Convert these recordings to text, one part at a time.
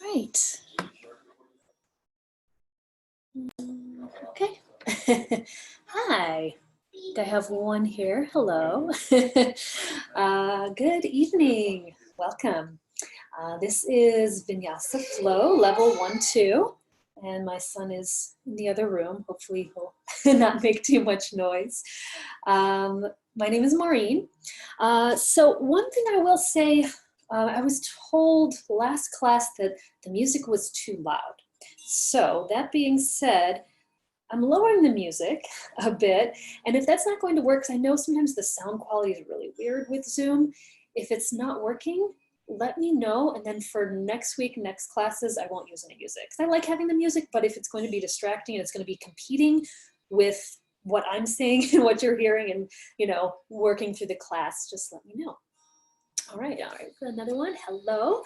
Right. Okay. Hi. I have one here. Hello. Good evening. Welcome. This is Vinyasa Flow, level 1-2. And my son is in the other room. Hopefully he'll not make too much noise. My name is Maureen. So one thing I will say, I was told last class that the music was too loud. So that being said, I'm lowering the music a bit. And if that's not going to work, because I know sometimes the sound quality is really weird with Zoom, if it's not working, let me know. And then for next week, next classes, I won't use any music. Because I like having the music, but if it's going to be distracting and it's going to be competing with what I'm saying and what you're hearing and, you know, working through the class, just let me know. All right, another one, hello.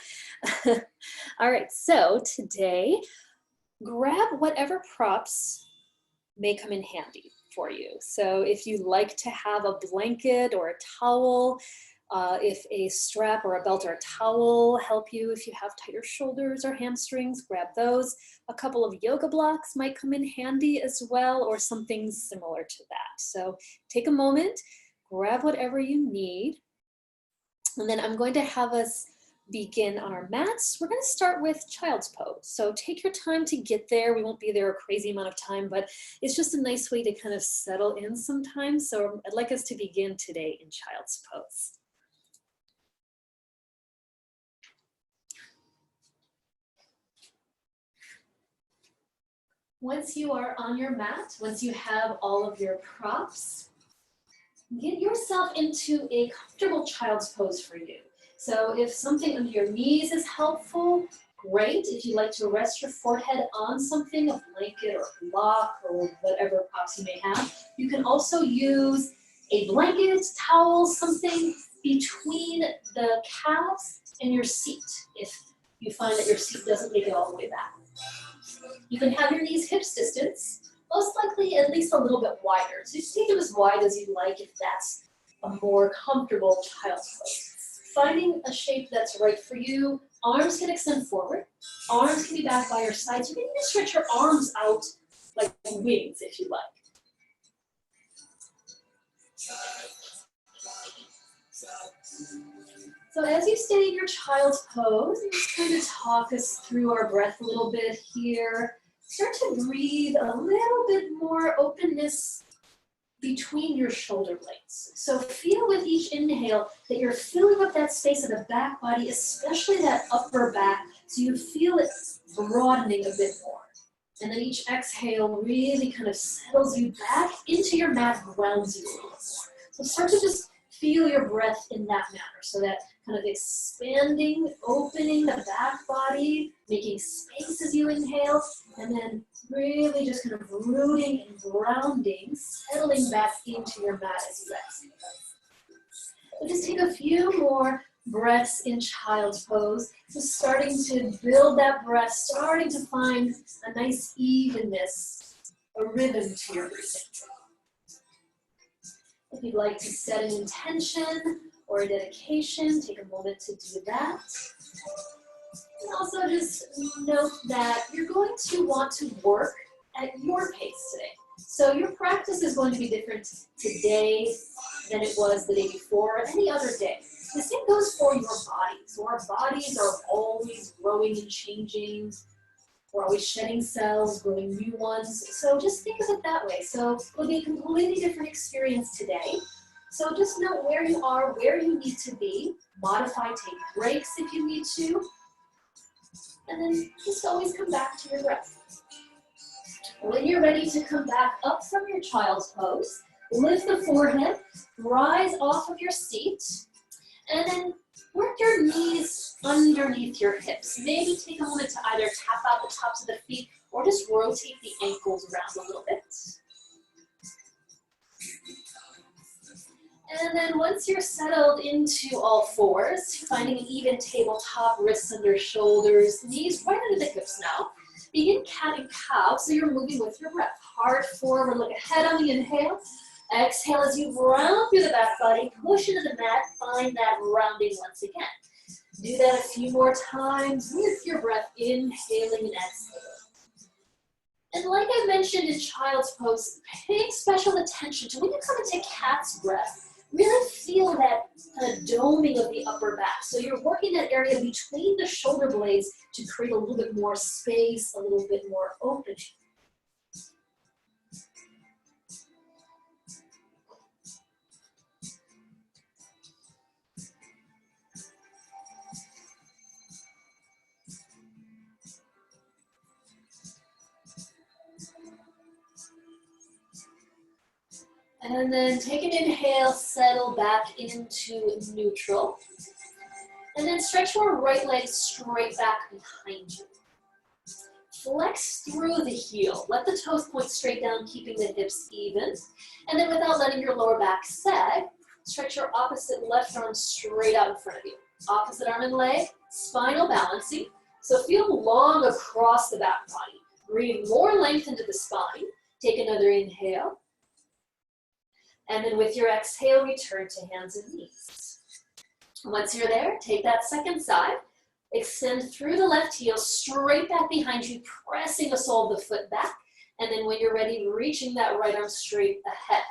All right, so today, grab whatever props may come in handy for you. So if you like to have a blanket or a towel, if a strap or a belt or a towel help you, if you have tighter shoulders or hamstrings, grab those. A couple of yoga blocks might come in handy as well, or something similar to that. So take a moment, grab whatever you need, and then I'm going to have us begin on our mats. We're going to start with child's pose. So take your time to get there. We won't be there a crazy amount of time, but it's just a nice way to kind of settle in sometimes. So I'd like us to begin today in child's pose. Once you are on your mat, once you have all of your props, get yourself into a comfortable child's pose for you. So if something under your knees is helpful, great. If you like to rest your forehead on something, a blanket or a block or whatever props you may have, you can also use a blanket, towel, something between the calves and your seat if you find that your seat doesn't make it all the way back. You can have your knees hips distance, most likely at least a little bit wider. So just take it as wide as you like if that's a more comfortable child's pose. Finding a shape that's right for you. Arms can extend forward. Arms can be back by your sides. You can even stretch your arms out like wings if you like. So as you stay in your child's pose, just kind of talk us through our breath a little bit here. Start to breathe a little bit more openness between your shoulder blades. So feel with each inhale that you're filling up that space of the back body, especially that upper back, so you feel it broadening a bit more. And then each exhale really kind of settles you back into your mat, grounds you a little bit more. So start to just feel your breath in that manner. So that kind of expanding, opening the back body, making space as you inhale, and then really just kind of rooting and grounding, settling back into your mat as you exhale. So just take a few more breaths in child's pose. So starting to build that breath, starting to find a nice evenness, a rhythm to your breathing. If you'd like to set an intention or a dedication, take a moment to do that. And also just note that you're going to want to work at your pace today. So your practice is going to be different today than it was the day before or any other day. The same goes for your body. So our bodies are always growing and changing. We're always shedding cells, growing new ones. So just think of it that way. So it'll be a completely different experience today. So just know where you are, where you need to be. Modify, take breaks if you need to. And then just always come back to your breath. When you're ready to come back up from your child's pose, lift the forehead, rise off of your seat, and then work your knees underneath your hips. Maybe take a moment to either tap out the tops of the feet or just rotate the ankles around a little bit. And then once you're settled into all fours, finding an even tabletop, wrists under shoulders, knees right under the hips now. Begin cat and cow, so you're moving with your breath. Heart forward, look ahead on the inhale. Exhale as you round through the back body, push into the mat, find that rounding once again. Do that a few more times with your breath, inhaling and exhaling. And like I mentioned in child's pose, paying special attention to when you come into cat's breath, really feel that kind of doming of the upper back. So you're working that area between the shoulder blades to create a little bit more space, a little bit more opening. And then take an inhale, settle back into neutral. And then stretch your right leg straight back behind you. Flex through the heel. Let the toes point straight down, keeping the hips even. And then without letting your lower back sag, stretch your opposite left arm straight out in front of you. Opposite arm and leg, spinal balancing. So feel long across the back body. Breathe more length into the spine. Take another inhale. And then with your exhale, return to hands and knees. Once you're there, take that second side. Extend through the left heel, straight back behind you, pressing the sole of the foot back. And then when you're ready, reaching that right arm straight ahead.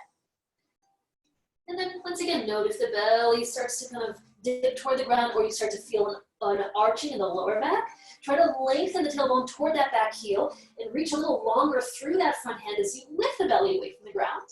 And then once again, note if the belly starts to kind of dip toward the ground or you start to feel an arching in the lower back. Try to lengthen the tailbone toward that back heel and reach a little longer through that front hand as you lift the belly away from the ground.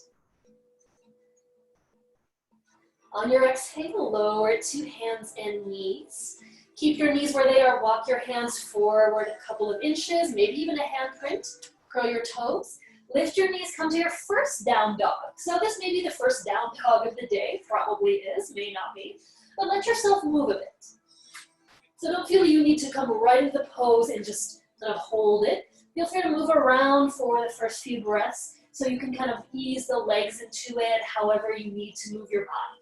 On your exhale, lower it to hands and knees. Keep your knees where they are. Walk your hands forward a couple of inches, maybe even a handprint. Curl your toes. Lift your knees, come to your first down dog. So this may be the first down dog of the day. Probably is, may not be. But let yourself move a bit. So don't feel you need to come right into the pose and just kind of hold it. Feel free to move around for the first few breaths so you can kind of ease the legs into it however you need to move your body.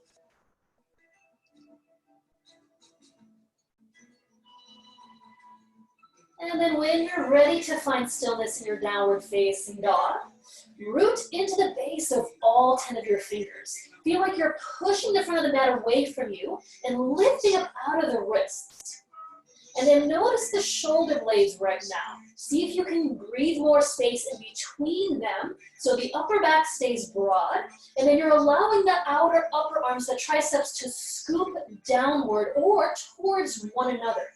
And then when you're ready to find stillness in your downward facing dog, root into the base of all 10 of your fingers. Feel like you're pushing the front of the mat away from you and lifting up out of the wrists. And then notice the shoulder blades right now. See if you can breathe more space in between them so the upper back stays broad. And then you're allowing the outer upper arms, the triceps, to scoop downward or towards one another.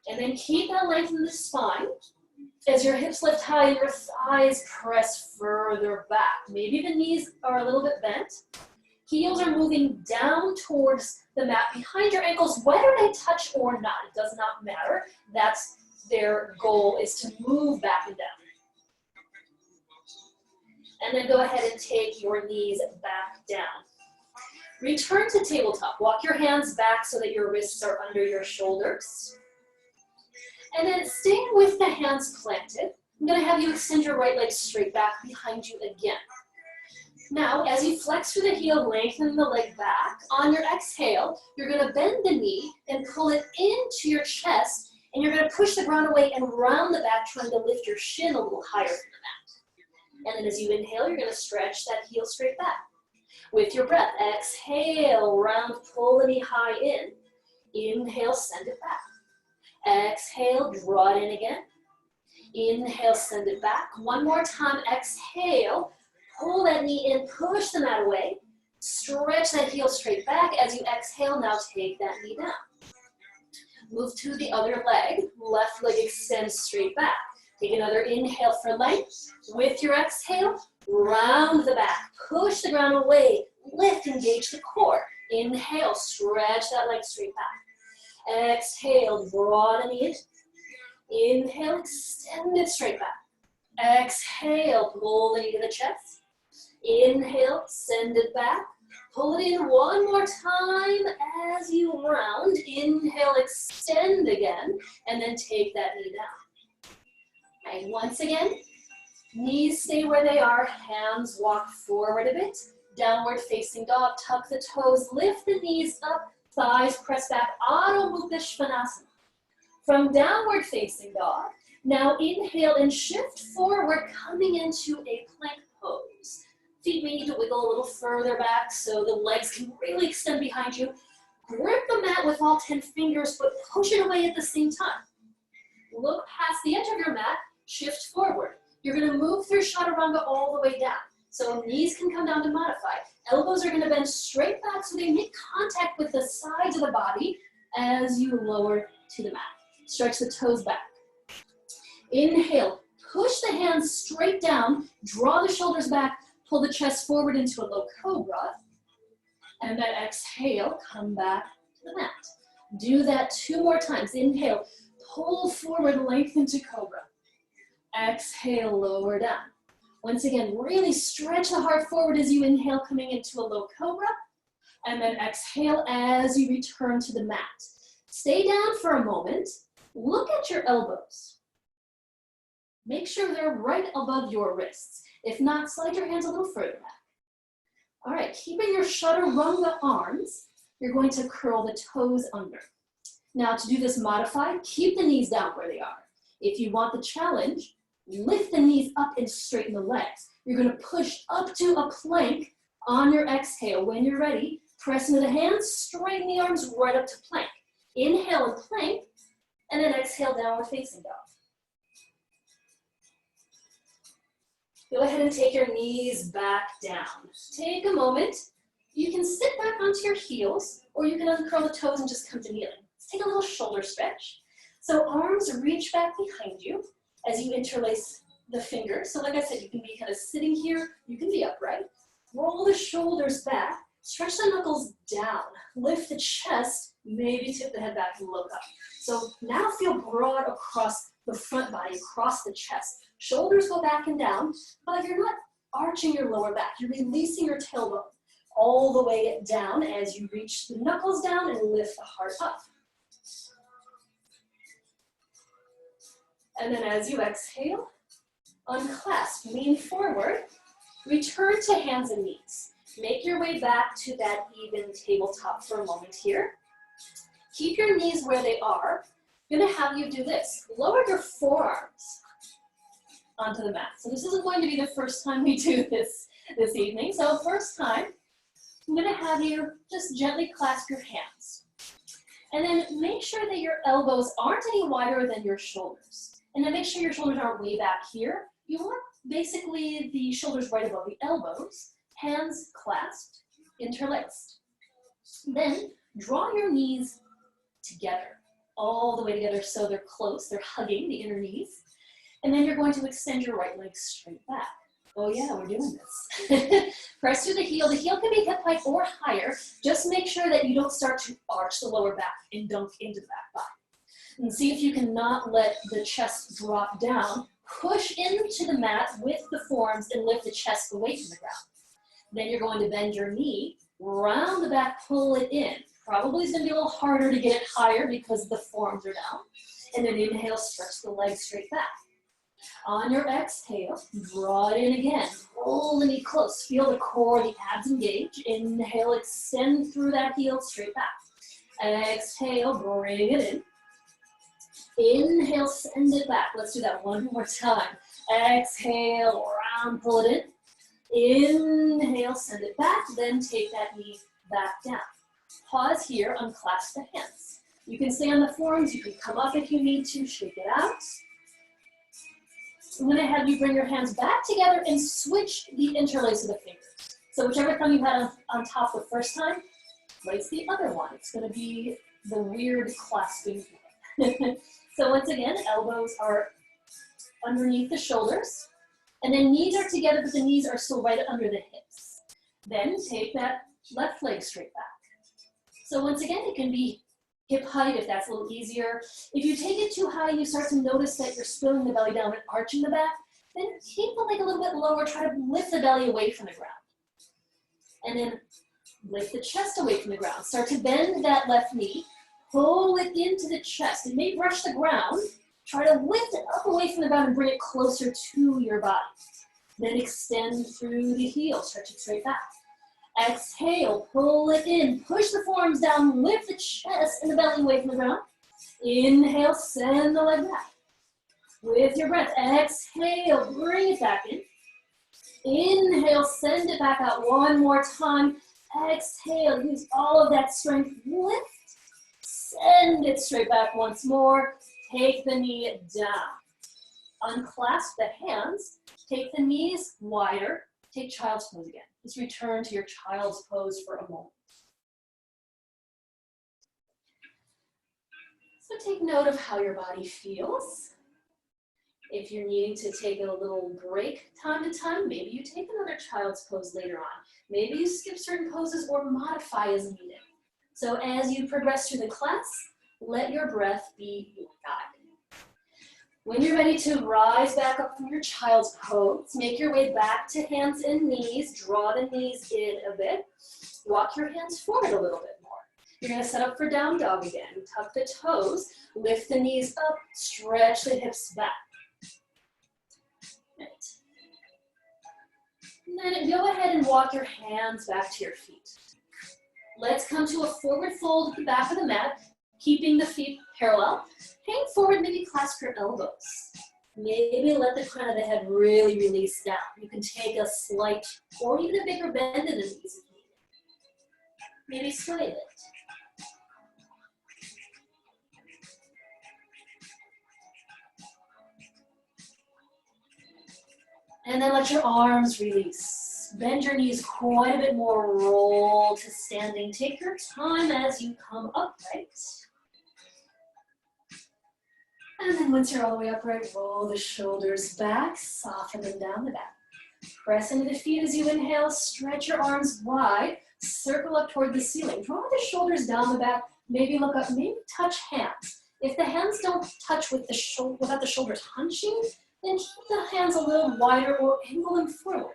And then keep that length in the spine. As your hips lift high, your thighs press further back. Maybe the knees are a little bit bent. Heels are moving down towards the mat behind your ankles, whether they touch or not. It does not matter. That's their goal, is to move back and down. And then go ahead and take your knees back down. Return to tabletop. Walk your hands back so that your wrists are under your shoulders. And then staying with the hands planted, I'm going to have you extend your right leg straight back behind you again. Now, as you flex through the heel, lengthen the leg back. On your exhale, you're going to bend the knee and pull it into your chest, and you're going to push the ground away and round the back, trying to lift your shin a little higher from the mat. And then as you inhale, you're going to stretch that heel straight back. With your breath, exhale, round, pull the knee high in. Inhale, send it back. Exhale, draw it in again. Inhale, send it back. One more time, exhale. Pull that knee in, push the mat away. Stretch that heel straight back. As you exhale, now take that knee down. Move to the other leg. Left leg extends straight back. Take another inhale for length. With your exhale, round the back. Push the ground away. Lift, engage the core. Inhale, stretch that leg straight back. Exhale, broaden it. Inhale, extend it straight back. Exhale, pull the knee to the chest. Inhale, send it back. Pull it in one more time as you round. Inhale, extend again, and then take that knee down. And once again, knees stay where they are, hands walk forward a bit. Downward facing dog, tuck the toes, lift the knees up. Thighs press back, Adho Mukha Svanasana. From downward facing dog, now inhale and shift forward, coming into a plank pose. Feet may need to wiggle a little further back so the legs can really extend behind you. Grip the mat with all 10 fingers, but push it away at the same time. Look past the edge of your mat, shift forward. You're gonna move through chaturanga all the way down. So knees can come down to modify. Elbows are gonna bend straight back so they make contact with the sides of the body as you lower to the mat. Stretch the toes back. Inhale, push the hands straight down, draw the shoulders back, pull the chest forward into a low cobra. And then exhale, come back to the mat. Do that 2 more times. Inhale, pull forward, lengthen to cobra. Exhale, lower down. Once again, really stretch the heart forward as you inhale, coming into a low cobra. And then exhale as you return to the mat. Stay down for a moment. Look at your elbows. Make sure they're right above your wrists. If not, slide your hands a little further back. All right, keeping your chaturanga arms, you're going to curl the toes under. Now to do this modified, keep the knees down where they are. If you want the challenge, lift the knees up and straighten the legs. You're gonna push up to a plank on your exhale. When you're ready, press into the hands, straighten the arms right up to plank. Inhale and plank, and then exhale, downward facing dog. Go ahead and take your knees back down. Take a moment. You can sit back onto your heels, or you can uncurl the toes and just come to kneeling. Let's take a little shoulder stretch. So arms reach back behind you as you interlace the fingers. So like I said, you can be kind of sitting here, you can be upright. Roll the shoulders back, stretch the knuckles down, lift the chest, maybe tip the head back and look up. So now feel broad across the front body, across the chest. Shoulders go back and down, but you're not arching your lower back. You're releasing your tailbone all the way down as you reach the knuckles down and lift the heart up. And then as you exhale, unclasp, lean forward, return to hands and knees. Make your way back to that even tabletop for a moment here. Keep your knees where they are. I'm gonna have you do this. Lower your forearms onto the mat. So this isn't going to be the first time we do this evening. So first time, I'm gonna have you just gently clasp your hands. And then make sure that your elbows aren't any wider than your shoulders. And then make sure your shoulders aren't way back here. You want basically the shoulders right above the elbows, hands clasped, interlaced. Then draw your knees together, all the way together so they're close, they're hugging the inner knees. And then you're going to extend your right leg straight back. Oh yeah, we're doing this. Press through the heel. The heel can be hip height or higher. Just make sure that you don't start to arch the lower back and dunk into the back body. And see if you can not let the chest drop down. Push into the mat with the forearms and lift the chest away from the ground. Then you're going to bend your knee, round the back, pull it in. Probably is going to be a little harder to get it higher because the forearms are down. And then inhale, stretch the legs straight back. On your exhale, draw it in again. Roll the knee close. Feel the core, the abs engage. Inhale, extend through that heel straight back. Exhale, bring it in. Inhale, send it back. Let's do that one more time. Exhale, round, pull it in. Inhale, send it back. Then take that knee back down. Pause here, unclasp the hands. You can stay on the forearms. You can come up if you need to. Shake it out. I'm going to have you bring your hands back together and switch the interlace of the fingers. So whichever thumb you had on top the first time, place the other one. It's going to be the weird clasping. So once again, elbows are underneath the shoulders, and then knees are together, but the knees are still right under the hips. Then take that left leg straight back. So once again, it can be hip height if that's a little easier. If you take it too high, you start to notice that you're spilling the belly down and arching the back, then keep the leg a little bit lower, try to lift the belly away from the ground. And then lift the chest away from the ground. Start to bend that left knee, pull it into the chest. It may brush the ground. Try to lift it up away from the ground and bring it closer to your body. Then extend through the heel, stretch it straight back. Exhale, pull it in, push the forearms down, lift the chest and the belly away from the ground. Inhale, send the leg back. With your breath, exhale, bring it back in. Inhale, send it back out one more time. Exhale, use all of that strength. Lift, send it straight back once more. Take the knee down. Unclasp the hands. Take the knees wider. Take child's pose again. Just return to your child's pose for a moment. So take note of how your body feels. If you're needing to take a little break time to time, maybe you take another child's pose later on. Maybe you skip certain poses or modify as needed. So as you progress through the class, let your breath be your guide. When you're ready to rise back up from your child's pose, make your way back to hands and knees. Draw the knees in a bit. Walk your hands forward a little bit more. You're going to set up for down dog again. Tuck the toes, lift the knees up, stretch the hips back. Right. And then go ahead and walk your hands back to your feet. Let's come to a forward fold at the back of the mat, keeping the feet parallel. Hang forward, maybe clasp your elbows. Maybe let the crown of the head really release down. You can take a slight or even a bigger bend in the knees if needed. Maybe sway it. And then let your arms release. Bend your knees quite a bit more, roll to standing. Take your time as you come upright. And then once you're all the way upright, roll the shoulders back, soften them down the back. Press into the feet as you inhale, stretch your arms wide, circle up toward the ceiling. Draw the shoulders down the back, maybe look up, maybe touch hands. If the hands don't touch with without the shoulders hunching, then keep the hands a little wider or angle them forward.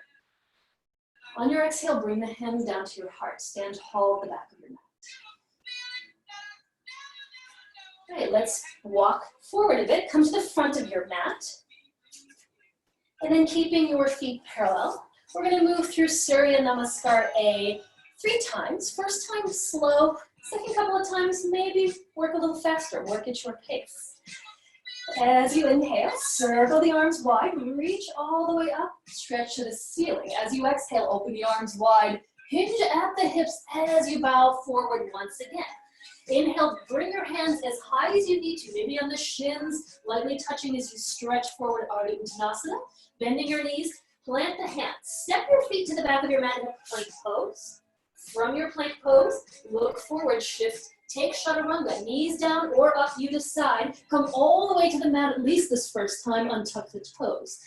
On your exhale, bring the hands down to your heart. Stand tall at the back of your mat. All right, let's walk forward a bit. Come to the front of your mat. And then keeping your feet parallel, we're going to move through Surya Namaskar A 3 times. First time slow, second couple of times maybe work a little faster, work at your pace. As you inhale, circle the arms wide, reach all the way up, stretch to the ceiling. As you exhale, open the arms wide, hinge at the hips as you bow forward once again. Inhale, bring your hands as high as you need to, maybe on the shins, lightly touching as you stretch forward, Ardha Uttanasana. Bending your knees, plant the hands. Step your feet to the back of your mat in a plank pose. From your plank pose, look forward, shift. Take chaturanga, knees down or up, you decide. Come all the way to the mat at least this first time, untuck the toes.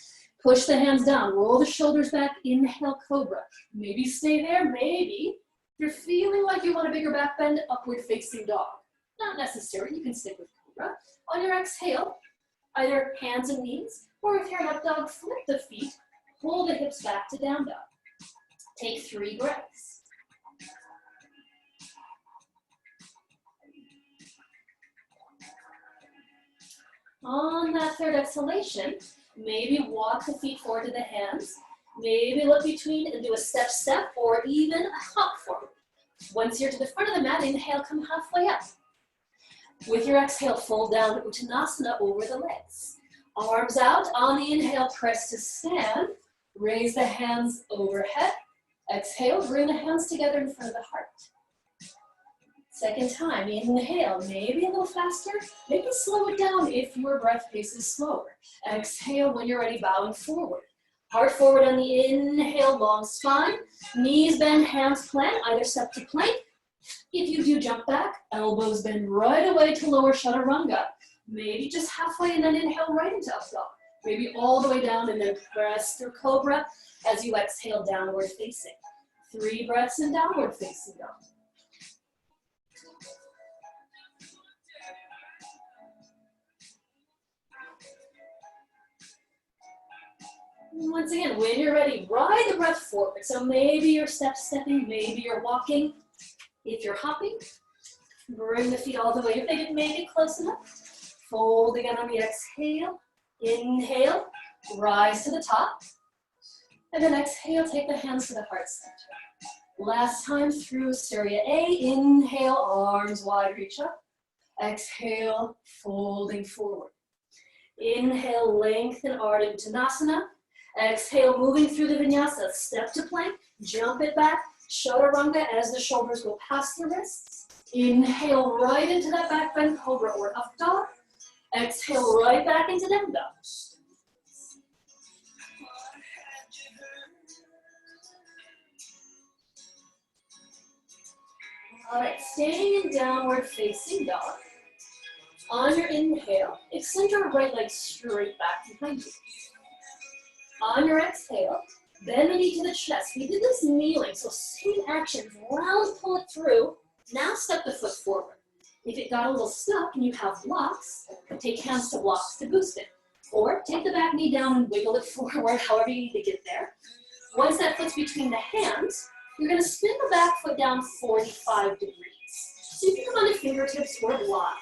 Push the hands down, roll the shoulders back, inhale cobra. Maybe stay there, maybe. If you're feeling like you want a bigger back bend, upward facing dog. Not necessary, you can stick with cobra. On your exhale, either hands and knees, or if you're an up dog, flip the feet, pull the hips back to down dog. Take 3 breaths. On that third exhalation, maybe walk the feet forward to the hands. Maybe look between and do a step, or even a hop forward. Once you're to the front of the mat, inhale, come halfway up. With your exhale, fold down Uttanasana over the legs. Arms out, on the inhale, press to stand. Raise the hands overhead. Exhale, bring the hands together in front of the heart. Second time, inhale, maybe a little faster, maybe slow it down if your breath pace is slower. Exhale, when you're ready, bowing forward. Heart forward on the inhale, long spine. Knees bend, hands plant, either step to plank. If you do jump back, elbows bend right away to lower chaturanga. Maybe just halfway and then inhale right into up dog. Maybe all the way down and then press through cobra as you exhale, downward facing. 3 breaths in downward facing dog. Once again, when you're ready, ride the breath forward. So maybe you're stepping, maybe you're walking. If you're hopping, bring the feet all the way if they didn't make it close enough. Fold again on the exhale. Inhale, rise to the top. And then exhale, take the hands to the heart center. Last time through Surya A. Inhale, arms wide, reach up. Exhale, folding forward. Inhale, lengthen Ardha Uttanasana. Exhale, moving through the vinyasa. Step to plank, jump it back, Chaturanga as the shoulders go past the wrists. Inhale right into that back bend cobra or up dog. Exhale right back into down dog. All right, staying in downward facing dog. On your inhale, extend your right leg straight back behind you. On your exhale, bend the knee to the chest. We did this kneeling, so same action. Round, pull it through. Now step the foot forward. If it got a little stuck and you have blocks, take hands to blocks to boost it. Or take the back knee down and wiggle it forward, however you need to get there. Once that foot's between the hands, you're going to spin the back foot down 45 degrees. So you can come on the fingertips or blocks.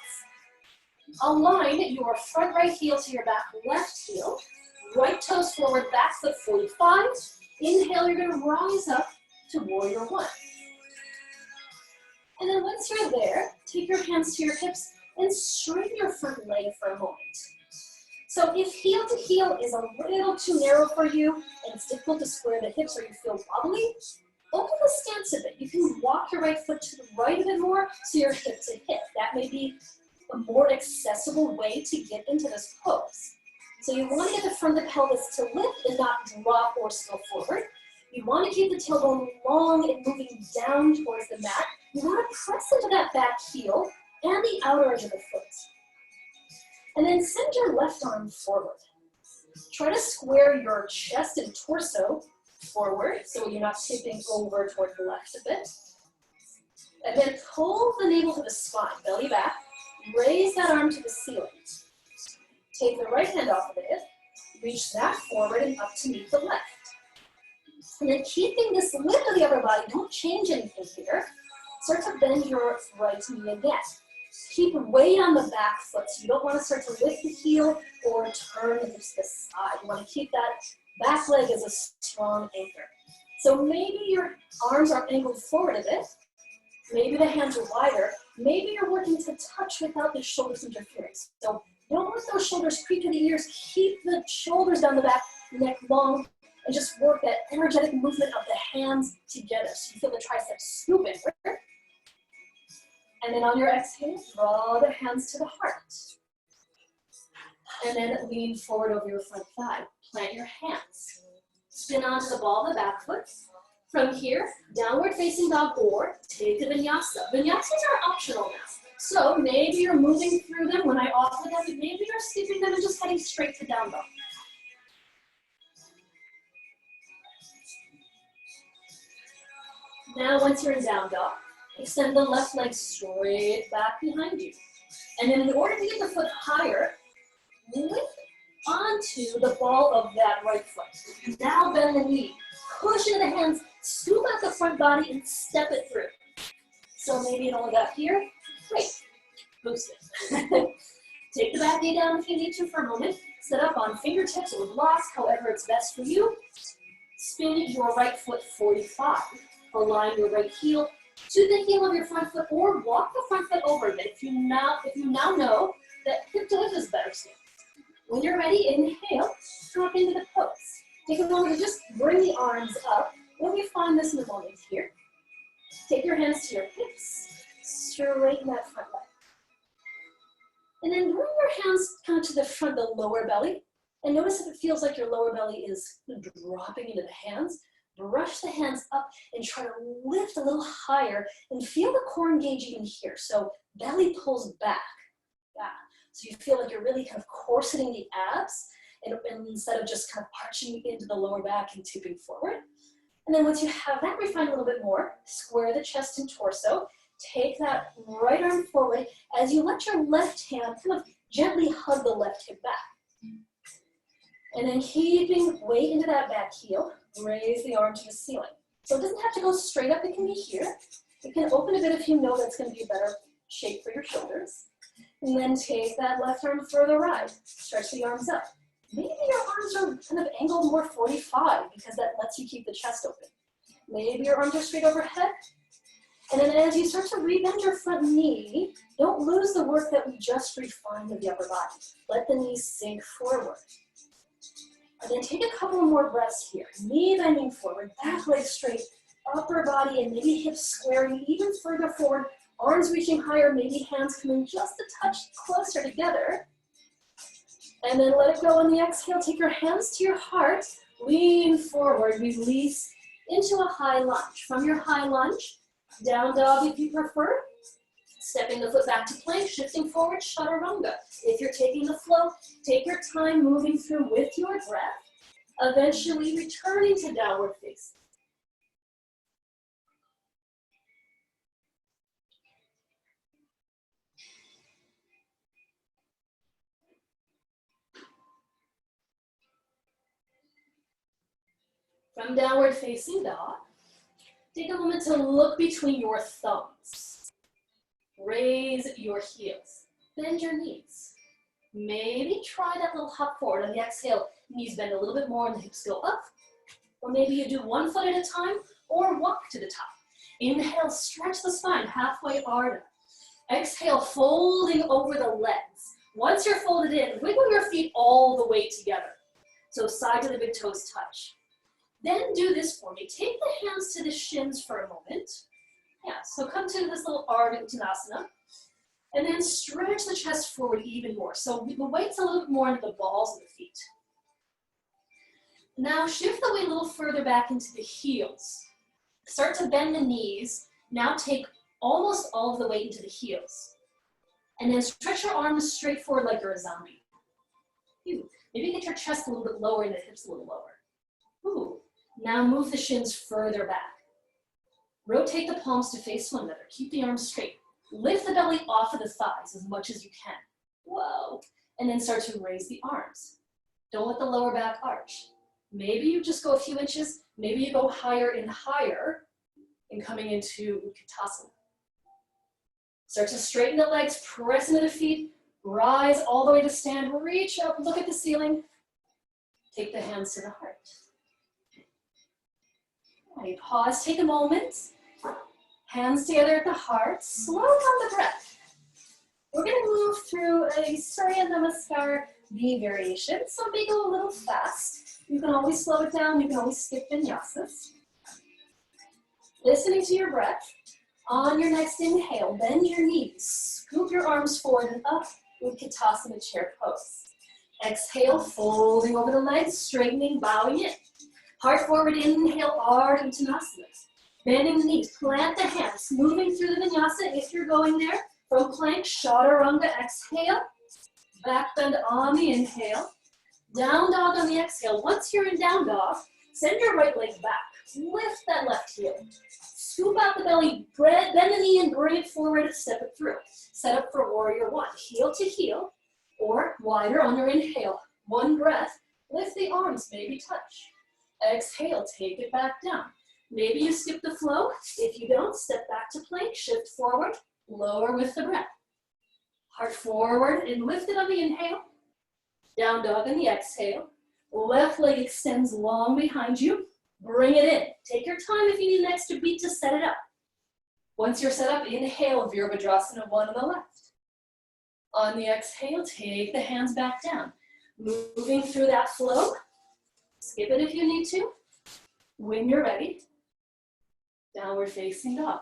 Align your front right heel to your back left heel. Right toes forward, back foot 45. Inhale, you're going to rise up to warrior one. And then once you're there, take your hands to your hips and straighten your front leg for a moment. So if heel to heel is a little too narrow for you and it's difficult to square the hips or you feel wobbly, open the stance a bit. You can walk your right foot to the right a bit more so you're hip to hip. That may be a more accessible way to get into this pose. So you want to get the front of the pelvis to lift and not drop or spill forward. You want to keep the tailbone long and moving down towards the mat. You want to press into that back heel and the outer edge of the foot. And then send your left arm forward. Try to square your chest and torso forward so you're not tipping over toward the left a bit. And then pull the navel to the spine, belly back. Raise that arm to the ceiling. Take the right hand off of the hip, reach that forward and up to meet the left. And then keeping this lift of the upper body, don't change anything here. Start to bend your right knee again. Keep weight on the back foot, so you don't want to start to lift the heel or turn the hips to the side. You want to keep that back leg as a strong anchor. So maybe your arms are angled forward a bit. Maybe the hands are wider. Maybe you're working to touch without the shoulders interfering. So don't let those shoulders creep to the ears. Keep the shoulders down the back, neck long, and just work that energetic movement of the hands together. So you feel the triceps scoop in. And then on your exhale, draw the hands to the heart. And then lean forward over your front thigh. Plant your hands. Spin onto the ball of the back foot. From here, downward facing dog or take the vinyasa. Vinyasas are optional now. So maybe you're moving through them when I offer them, but maybe you're skipping them and just heading straight to down dog. Now once you're in down dog, extend the left leg straight back behind you. And then in order to get the foot higher, lift onto the ball of that right foot. Now bend the knee, push into the hands, scoop out the front body and step it through. So maybe it only got here. Great, boost it. Take the back knee down if you need to for a moment. Sit up on fingertips or blocks, however it's best for you. Spin your right foot 45. Align your right heel to the heel of your front foot or walk the front foot over a bit if you now know that hip to hip is better stance. When you're ready, inhale, drop into the pose. Take a moment to just bring the arms up. We'll find this in a moment here. Take your hands to your hips, straighten that front leg. And then bring your hands kind of to the front, the lower belly. And notice if it feels like your lower belly is dropping into the hands. Brush the hands up and try to lift a little higher and feel the core engage even here. So belly pulls back. So you feel like you're really kind of corseting the abs and instead of just kind of arching into the lower back and tipping forward. And then once you have that refined a little bit more, square the chest and torso. Take that right arm forward as you let your left hand kind of gently hug the left hip back. And then keeping weight into that back heel, raise the arm to the ceiling. So it doesn't have to go straight up, it can be here. It can open a bit if you know that's going to be a better shape for your shoulders. And then take that left arm further right, stretch the arms up. Maybe your arms are kind of angled more 45 because that lets you keep the chest open. Maybe your arms are straight overhead. And then as you start to rebend your front knee, don't lose the work that we just refined with the upper body. Let the knees sink forward. And then take a couple more breaths here. Knee bending forward, back leg straight, upper body and maybe hips squaring even further forward, arms reaching higher, maybe hands coming just a touch closer together. And then let it go on the exhale. Take your hands to your heart, lean forward, release into a high lunge. From your high lunge, down dog if you prefer. Stepping the foot back to plank, shifting forward, chaturanga. If you're taking the flow, take your time moving through with your breath, eventually returning to downward facing. From downward facing dog, take a moment to look between your thumbs. Raise your heels. Bend your knees. Maybe try that little hop forward. On the exhale, knees bend a little bit more and the hips go up. Or maybe you do one foot at a time or walk to the top. Inhale, stretch the spine, halfway Ardha. Exhale, folding over the legs. Once you're folded in, wiggle your feet all the way together. So sides of the big toes touch. Then do this for me. Take the hands to the shins for a moment. Yeah, so come to this little Ardha Uttanasana. And then stretch the chest forward even more. So the weight's a little bit more into the balls of the feet. Now shift the weight a little further back into the heels. Start to bend the knees. Now take almost all of the weight into the heels. And then stretch your arms straight forward like you're a zombie. Maybe get your chest a little bit lower and the hips a little lower. Ooh. Now move the shins further back. Rotate the palms to face one another. Keep the arms straight. Lift the belly off of the thighs as much as you can. Whoa. And then start to raise the arms. Don't let the lower back arch. Maybe you just go a few inches. Maybe you go higher and higher in coming into Utkatasana. Start to straighten the legs, press into the feet, rise all the way to stand, reach up, look at the ceiling. Take the hands to the heart. All right, pause, take a moment. Hands together at the heart, slow down the breath. We're gonna move through a Surya Namaskar V variation, so may go a little fast. You can always slow it down, you can always skip vinyasas. Listening to your breath. On your next inhale, bend your knees, scoop your arms forward and up, Utkatasana chair pose. Exhale, folding over the legs, straightening, bowing in. Heart forward, inhale, Ardha Uttanasana. Bending the knees, plant the hands, moving through the vinyasa if you're going there. From plank, chaturanga, exhale. Back bend on the inhale. Down dog on the exhale. Once you're in down dog, send your right leg back. Lift that left heel. Scoop out the belly, bend the knee and bring it forward, step it through. Set up for warrior one. Heel to heel, or wider on your inhale. One breath, lift the arms, maybe touch. Exhale, take it back down. Maybe you skip the flow. If you don't, step back to plank, shift forward, lower with the breath. Heart forward and lift it on the inhale. Down dog on the exhale. Left leg extends long behind you. Bring it in. Take your time if you need an extra beat to set it up. Once you're set up, inhale, Virabhadrasana 1 on the left. On the exhale, take the hands back down. Moving through that flow. Skip it if you need to. When you're ready, downward facing dog.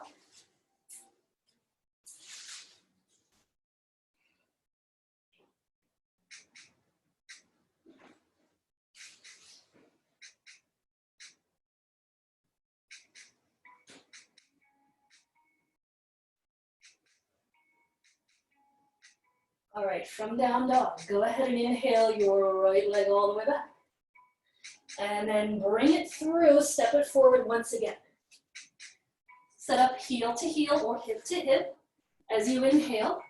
All right, from down dog, go ahead and inhale your right leg all the way back. And then bring it through, step it forward once again. Set up heel to heel or hip to hip. As you inhale,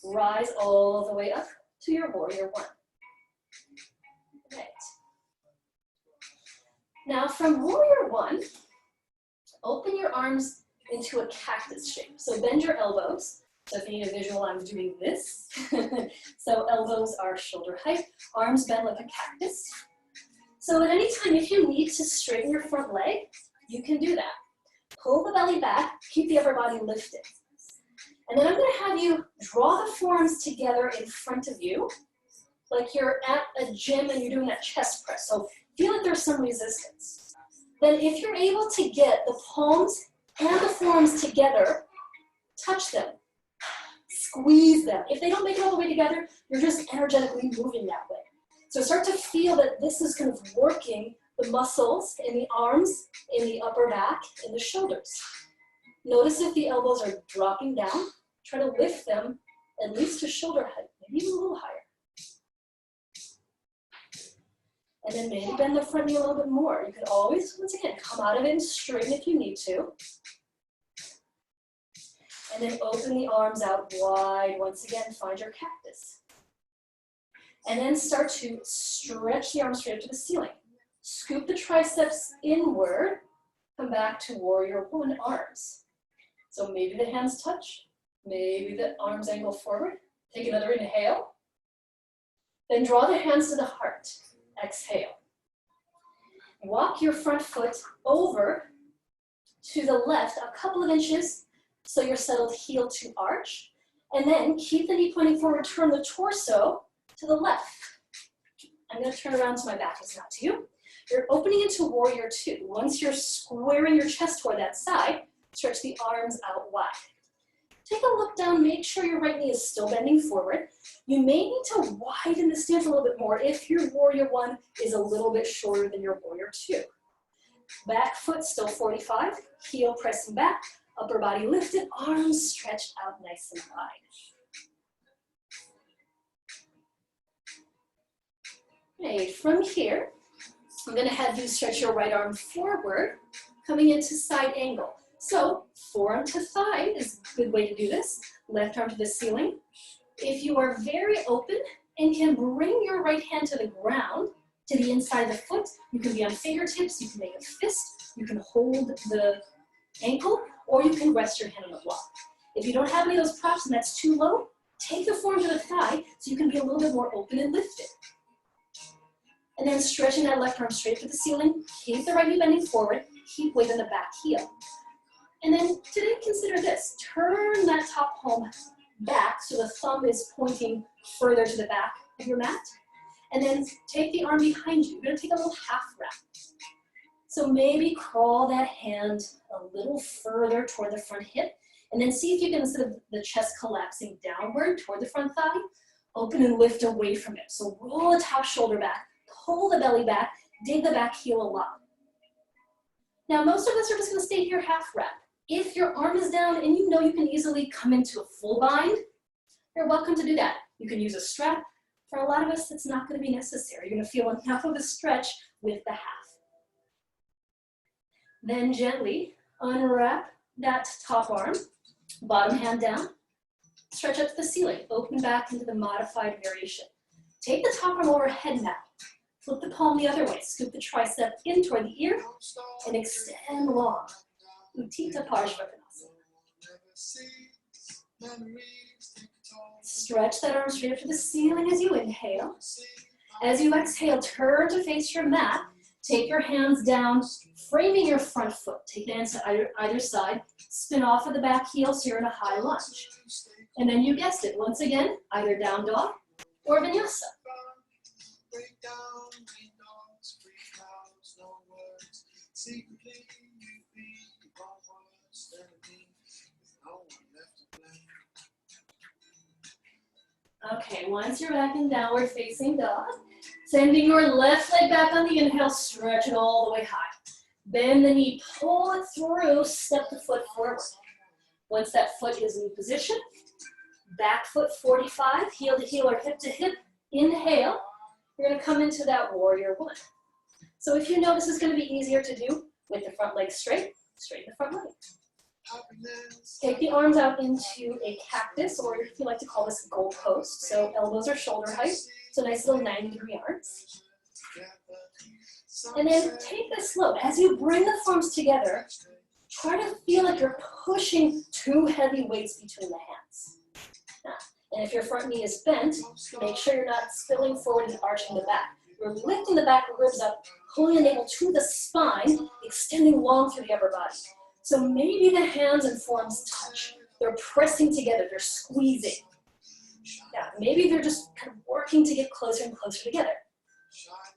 rise all the way up to your warrior one. Right. Now from warrior one, open your arms into a cactus shape. So bend your elbows. So if you need a visual, I'm doing this. So elbows are shoulder height, arms bend like a cactus. So at any time, if you need to straighten your front leg, you can do that. Pull the belly back, keep the upper body lifted. And then I'm gonna have you draw the forearms together in front of you, like you're at a gym and you're doing that chest press. So feel like there's some resistance. Then if you're able to get the palms and the forearms together, touch them, squeeze them. If they don't make it all the way together, you're just energetically moving that way. So start to feel that this is kind of working the muscles in the arms, in the upper back, in the shoulders. Notice if the elbows are dropping down, try to lift them at least to shoulder height, maybe even a little higher. And then maybe bend the front knee a little bit more. You can always, once again, come out of it and straighten if you need to. And then open the arms out wide. Once again, find your cactus. And then start to stretch the arms straight up to the ceiling. Scoop the triceps inward. Come back to warrior one arms. So maybe the hands touch. Maybe the arms angle forward. Take another inhale. Then draw the hands to the heart. Exhale. Walk your front foot over to the left a couple of inches so you're settled heel to arch. And then keep the knee pointing forward, turn the torso to the left. I'm going to turn around so my back is not to you. You're opening into warrior two. Once you're squaring your chest toward that side, stretch the arms out wide. Take a look down, make sure your right knee is still bending forward. You may need to widen the stance a little bit more if your warrior one is a little bit shorter than your warrior two. Back foot still 45, heel pressing back, upper body lifted, arms stretched out nice and wide. Great, from here, I'm gonna have you stretch your right arm forward, coming into side angle. So forearm to thigh is a good way to do this. Left arm to the ceiling. If you are very open and can bring your right hand to the ground, to the inside of the foot, you can be on fingertips, you can make a fist, you can hold the ankle, or you can rest your hand on the block. If you don't have any of those props and that's too low, take the forearm to the thigh so you can be a little bit more open and lifted. And then stretching that left arm straight to the ceiling, keep the right knee bending forward, keep weight on the back heel. And then today consider this, turn that top palm back so the thumb is pointing further to the back of your mat. And then take the arm behind you. You're gonna take a little half wrap. So maybe crawl that hand a little further toward the front hip, and then see if you can, instead of the chest collapsing downward toward the front thigh, open and lift away from it. So roll the top shoulder back, pull the belly back, dig the back heel a lot. Now most of us are just gonna stay here half wrap. If your arm is down and you know you can easily come into a full bind, you're welcome to do that. You can use a strap. For a lot of us, it's not going to be necessary. You're going to feel enough of a stretch with the half. Then gently unwrap that top arm, bottom hand down, stretch up to the ceiling, open back into the modified variation. Take the top arm overhead now. Flip the palm the other way, scoop the tricep in toward the ear, and extend long. Uttita Parshvanasana. Stretch that arm straight up to the ceiling as you inhale. As you exhale, turn to face your mat. Take your hands down, framing your front foot. Take the hands to either side. Spin off of the back heel so you're in a high lunge. And then you guessed it, once again, either down dog or vinyasa. Okay, once you're back in downward facing dog, sending your left leg back on the inhale, stretch it all the way high. Bend the knee, pull it through, step the foot forward. Once that foot is in position, back foot 45, heel to heel or hip to hip, inhale. You're gonna come into that warrior one. So if you know this is gonna be easier to do with the front leg straight, straighten the front leg. Take the arms out into a cactus, or if you like to call this goal post. So elbows are shoulder height, so nice little 90-degree arms. And then take this slow. As you bring the forearms together, try to feel like you're pushing two heavy weights between the hands. And if your front knee is bent, make sure you're not spilling forward and arching the back. You're lifting the back ribs up, pulling the navel to the spine, extending long through the upper body. So maybe the hands and forearms touch. They're pressing together, they're squeezing. Yeah, maybe they're just kind of working to get closer and closer together.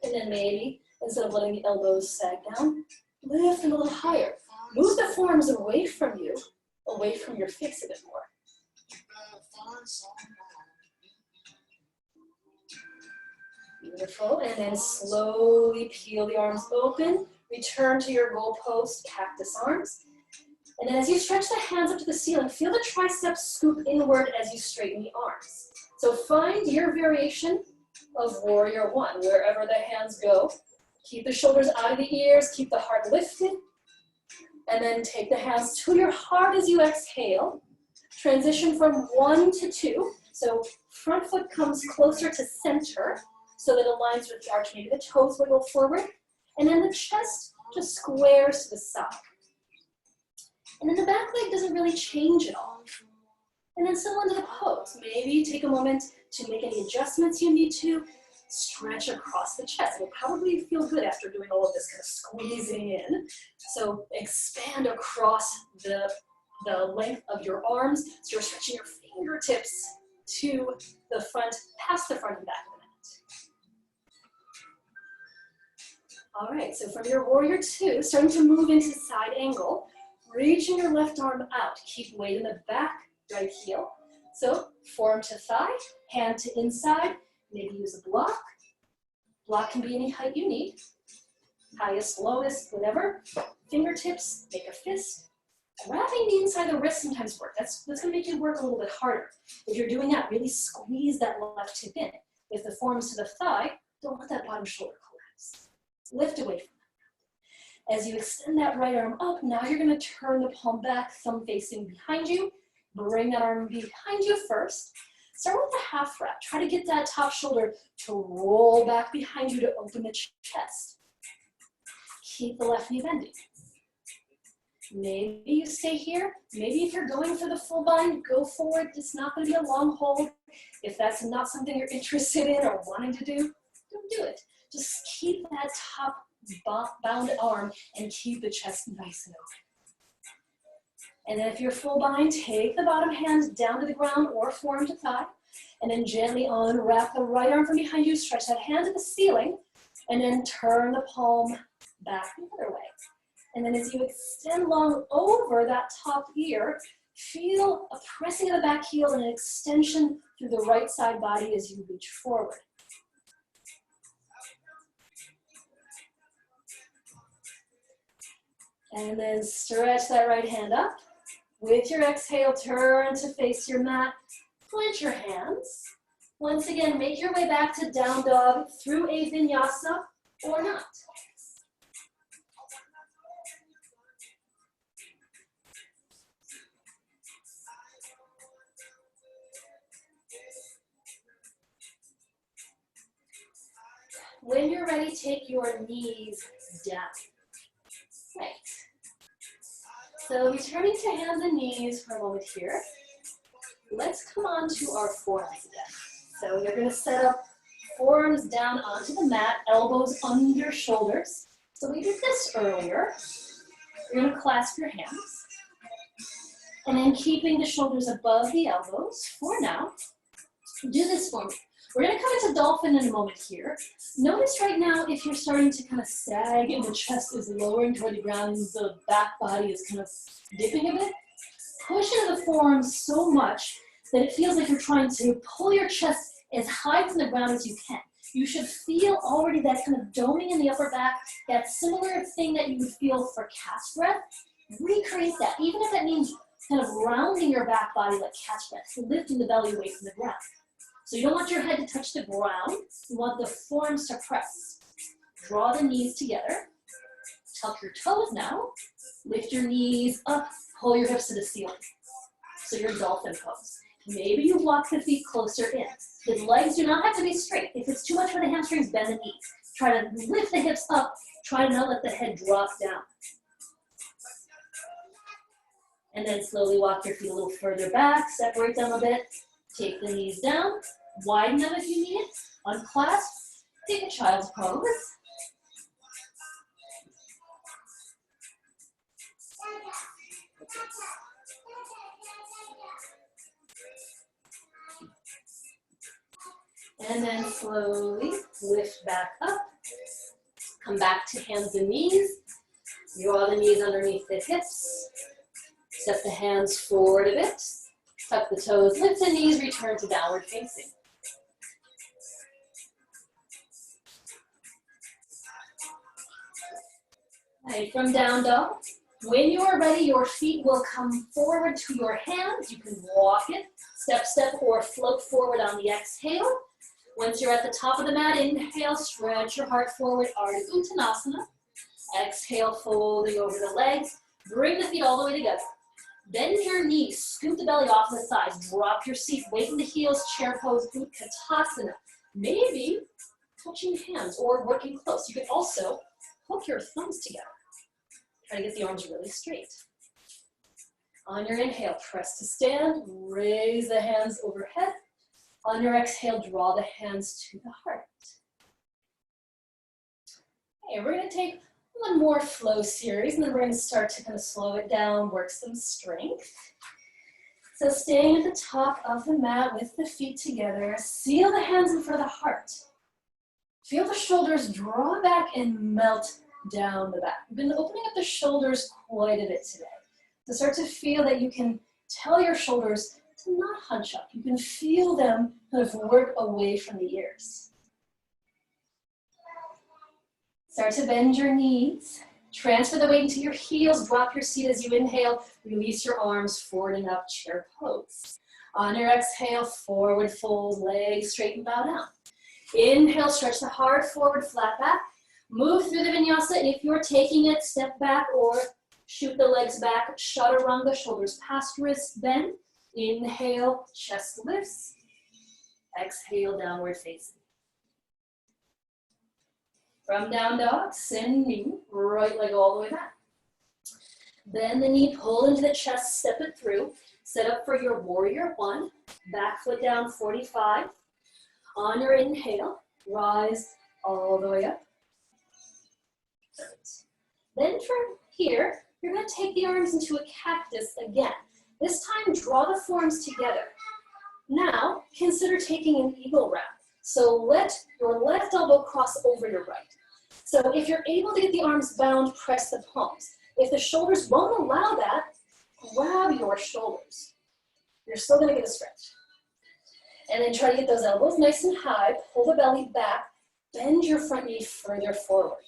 And then maybe, instead of letting the elbows sag down, Lift them a little higher. Move the forearms away from you, away from your fix a bit more. Beautiful, and then slowly peel the arms open. Return to your goalpost, cactus arms. And then as you stretch the hands up to the ceiling, feel the triceps scoop inward as you straighten the arms. So find your variation of warrior one, wherever the hands go. Keep the shoulders out of the ears, keep the heart lifted. And then take the hands to your heart as you exhale. Transition from 1 to 2. So front foot comes closer to center so that it aligns with the arch. Maybe the toes wiggle forward. And then the chest just squares to the side. And then the back leg doesn't really change at all. And then settle into the pose. Maybe take a moment to make any adjustments you need to. Stretch across the chest. It'll probably feel good after doing all of this kind of squeezing in. So expand across the length of your arms. So you're stretching your fingertips to the front, past the front and back of the mat. All right, so from your warrior two, starting to move into side angle, reaching your left arm out. Keep weight in the back, right heel. So forearm to thigh, hand to inside. Maybe use a block. Block can be any height you need. Highest, lowest, whatever. Fingertips, make a fist. Wrapping the inside of the wrist sometimes works. That's going to make you work a little bit harder. If you're doing that, really squeeze that left hip in. If the forearm's to the thigh, don't let that bottom shoulder collapse. Lift away from that. As you extend that right arm up, now you're going to turn the palm back, thumb facing behind you. Bring that arm behind you first. Start with a half wrap. Try to get that top shoulder to roll back behind you to open the chest. Keep the left knee bending. Maybe you stay here. Maybe if you're going for the full bind, go forward. It's not going to be a long hold. If that's not something you're interested in or wanting to do, don't do it. Just keep that top bound arm and keep the chest nice and open. And then if you're full bind, take the bottom hand down to the ground or forearm to thigh. And then gently unwrap the right arm from behind you. Stretch that hand to the ceiling. And then turn the palm back the other way. And then as you extend long over that top ear, feel a pressing of the back heel and an extension through the right side body as you reach forward. And then stretch that right hand up. With your exhale, turn to face your mat. Clench your hands. Once again, make your way back to down dog through a vinyasa or not. When you're ready, take your knees down. Right. So returning to hands and knees for a moment here. Let's come on to our forearms again. So you're going to set up forearms down onto the mat, elbows under shoulders. So we did this earlier. You're going to clasp your hands. And then keeping the shoulders above the elbows for now. Do this for me. We're going to come into dolphin in a moment here. Notice right now if you're starting to kind of sag and the chest is lowering toward the ground, the back body is kind of dipping a bit. Push into the forearms so much that it feels like you're trying to pull your chest as high from the ground as you can. You should feel already that kind of doming in the upper back, that similar thing that you would feel for cat's breath. Recreate that, even if that means kind of rounding your back body like cat's breath, lifting the belly away from the ground. So you don't want your head to touch the ground. You want the forearms to press. Draw the knees together. Tuck your toes now. Lift your knees up. Pull your hips to the ceiling. So your dolphin pose. Maybe you walk the feet closer in. The legs do not have to be straight. If it's too much for the hamstrings, bend the knees. Try to lift the hips up. Try to not let the head drop down. And then slowly walk your feet a little further back. Separate them a bit. Take the knees down, widen them if you need it, unclasp, take a child's pose. And then slowly lift back up, come back to hands and knees, Draw the knees underneath the hips. Step the hands forward a bit. Tuck the toes, lift the knees, return to downward facing. Right, from down dog. When you are ready, your feet will come forward to your hands. You can walk it, step, step, or float forward on the exhale. Once you're at the top of the mat, inhale, stretch your heart forward, Ardha Uttanasana. Exhale, folding over the legs. Bring the feet all the way together. Bend your knees, scoop the belly off the sides, drop your seat, weight in the heels, chair pose, Utkatasana. Maybe touching hands or working close. You can also hook your thumbs together. Try to get the arms really straight. On your inhale, press to stand, raise the hands overhead. On your exhale, draw the hands to the heart. Okay, we're going to take one more flow series, and then we're going to start to kind of slow it down, work some strength. So staying at the top of the mat with the feet together, seal the hands in front of the heart. Feel the shoulders draw back and melt down the back. We've been opening up the shoulders quite a bit today. To start to feel that you can tell your shoulders to not hunch up. You can feel them kind of work away from the ears. Start to bend your knees. Transfer the weight into your heels. Drop your seat as you inhale. Release your arms forward and up, chair pose. On your exhale, forward fold, legs straight and bow down. Inhale, stretch the heart forward, flat back. Move through the vinyasa, and if you're taking it, step back or shoot the legs back. Chaturanga, shoulders past wrists, bend. Inhale, chest lifts. Exhale, downward facing. From down dog, sending right leg all the way back. Bend the knee, pull into the chest, step it through. Set up for your warrior one. Back foot down, 45. On your inhale, rise all the way up. Then from here, you're going to take the arms into a cactus again. This time, draw the forearms together. Now, consider taking an eagle wrap. So let your left elbow cross over your right. So if you're able to get the arms bound, press the palms. If the shoulders won't allow that, grab your shoulders. You're still going to get a stretch. And then try to get those elbows nice and high. Pull the belly back. Bend your front knee further forward.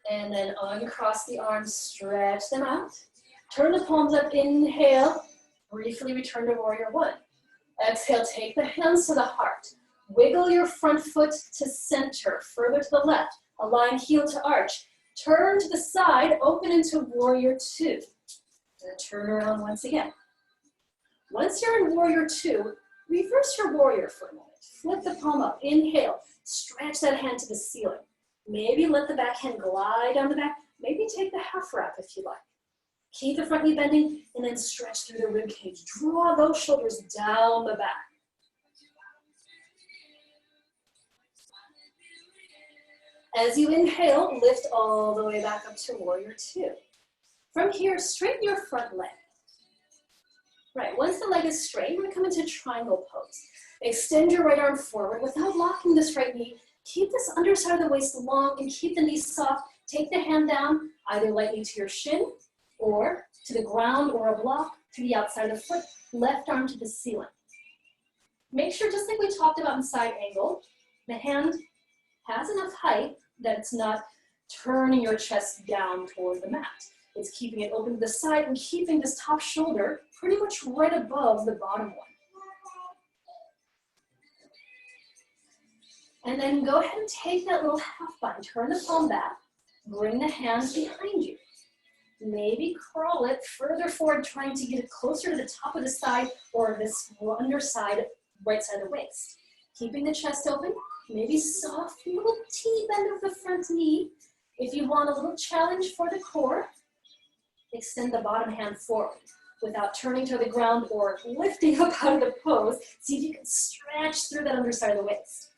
And then uncross the arms, stretch them out. Turn the palms up, inhale. Briefly return to warrior one. Exhale, take the hands to the heart. Wiggle your front foot to center, further to the left. Align heel to arch. Turn to the side, open into warrior two. And turn around once again. Once you're in warrior two, reverse your warrior for a moment. Flip the palm up, inhale. Stretch that hand to the ceiling. Maybe let the back hand glide down the back. Maybe take the half wrap if you like. Keep the front knee bending and then stretch through the rib cage. Draw those shoulders down the back. As you inhale, lift all the way back up to warrior two. From here, straighten your front leg. Right, once the leg is straight, you're going to come into triangle pose. Extend your right arm forward without locking this right knee. Keep this underside of the waist long and keep the knees soft. Take the hand down, either lightly to your shin or to the ground or a block to the outside of the foot. Left arm to the ceiling. Make sure, just like we talked about in side angle, the hand has enough height that it's not turning your chest down toward the mat. It's keeping it open to the side and keeping this top shoulder pretty much right above the bottom one. And then go ahead and take that little half bind, turn the palm back, bring the hands behind you. Maybe curl it further forward, trying to get it closer to the top of the side or this underside, right side of the waist. Keeping the chest open, maybe soft, little teeny bend of the front knee. If you want a little challenge for the core, extend the bottom hand forward without turning to the ground or lifting up out of the pose. See if you can stretch through that underside of the waist.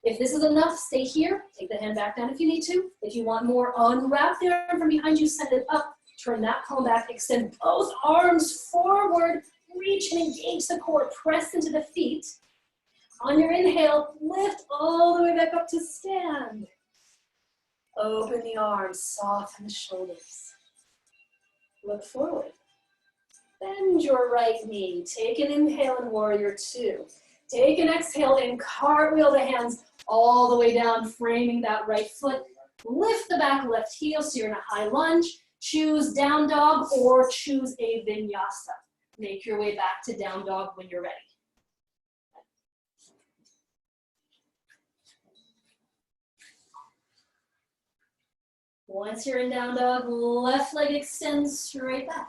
If this is enough, stay here. Take the hand back down if you need to. If you want more, unwrap the arm from behind you, send it up. Turn that palm back, extend both arms forward. Reach and engage the core. Press into the feet. On your inhale, lift all the way back up to stand. Open the arms, soften the shoulders. Look forward. Bend your right knee. Take an inhale in warrior two. Take an exhale and cartwheel the hands all the way down, framing that right foot. Lift the back left heel so you're in a high lunge. Choose down dog or choose a vinyasa. Make your way back to down dog when you're ready. Once you're in down dog, left leg extends straight back.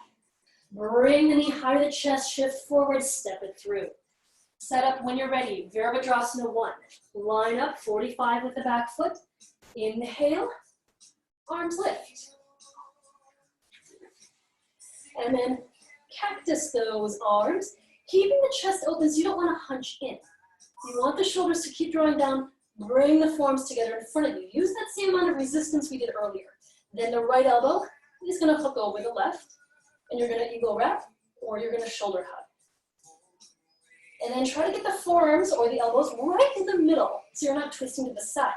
Bring the knee high to the chest, shift forward, step it through. Set up when you're ready, Virabhadrasana 1. Line up, 45 with the back foot. Inhale, arms lift. And then cactus those arms, keeping the chest open so you don't want to hunch in. You want the shoulders to keep drawing down, bring the forearms together in front of you. Use that same amount of resistance we did earlier. Then the right elbow is going to hook over the left, and you're going to eagle wrap, or you're going to shoulder hug. And then try to get the forearms or the elbows right in the middle, so you're not twisting to the side.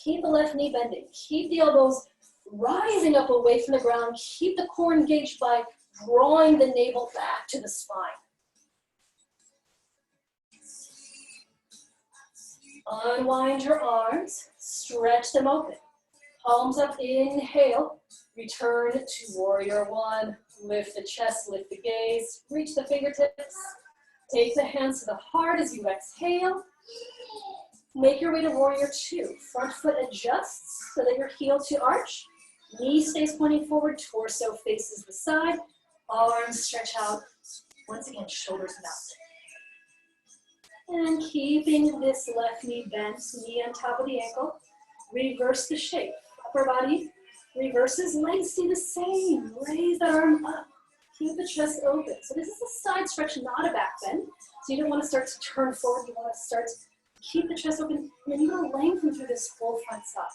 Keep the left knee bending. Keep the elbows rising up away from the ground. Keep the core engaged by drawing the navel back to the spine. Unwind your arms, stretch them open. Palms up, inhale, return to warrior one. Lift the chest, lift the gaze, reach the fingertips. Take the hands to the heart as you exhale. Make your way to warrior two. Front foot adjusts so that your heel to arch. Knee stays pointing forward, torso faces the side. Arms stretch out. Once again, shoulders melt. And keeping this left knee bent, knee on top of the ankle, reverse the shape. Upper body reverses, legs stay the same. Raise that arm up. Keep the chest open. So this is a side stretch, not a back bend. So you don't want to start to turn forward. You want to start to keep the chest open. And then you're going to lengthen through this whole front side.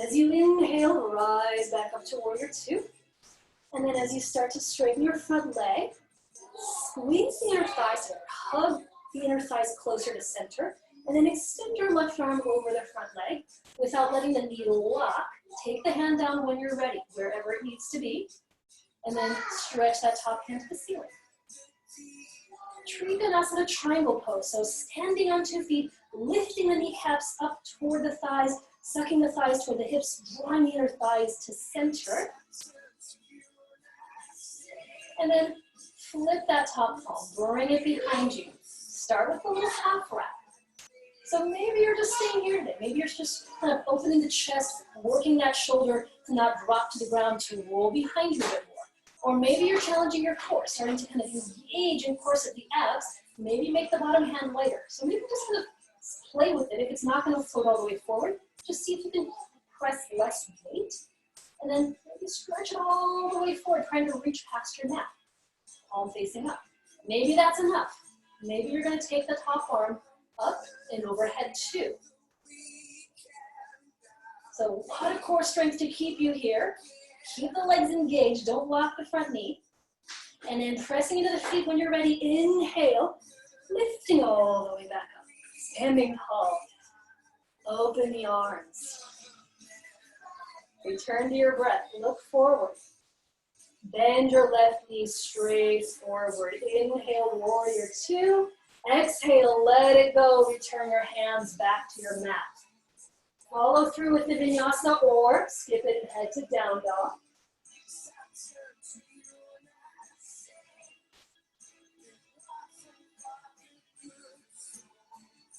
As you inhale, rise back up to warrior two. And then as you start to straighten your front leg, squeeze the inner thighs, hug the inner thighs closer to center, and then extend your left arm over the front leg without letting the knee lock. Take the hand down when you're ready, wherever it needs to be, and then stretch that top hand to the ceiling. Trikonasana triangle pose, so standing on 2 feet, lifting the kneecaps up toward the thighs, sucking the thighs toward the hips, drawing the inner thighs to center. And then flip that top palm, bring it behind you. Start with a little half wrap. So maybe you're just staying here today. Maybe you're just kind of opening the chest, working that shoulder to not drop to the ground, to roll behind you a bit more. Or maybe you're challenging your core, starting to kind of engage and corset the abs. Maybe make the bottom hand lighter. So maybe just kind of play with it. If it's not going to float all the way forward, just see if you can press less weight. And then maybe stretch it all the way forward, trying to reach past your mat. Palm facing up. Maybe that's enough. Maybe you're going to take the top arm up and overhead two. So a lot of core strength to keep you here. Keep the legs engaged, don't lock the front knee. And then pressing into the feet when you're ready, inhale, lifting all the way back up. Standing tall. Open the arms. Return to your breath, look forward. Bend your left knee straight forward. Inhale, warrior two. Exhale, let it go. Return your hands back to your mat. Follow through with the vinyasa or skip it and head to down dog.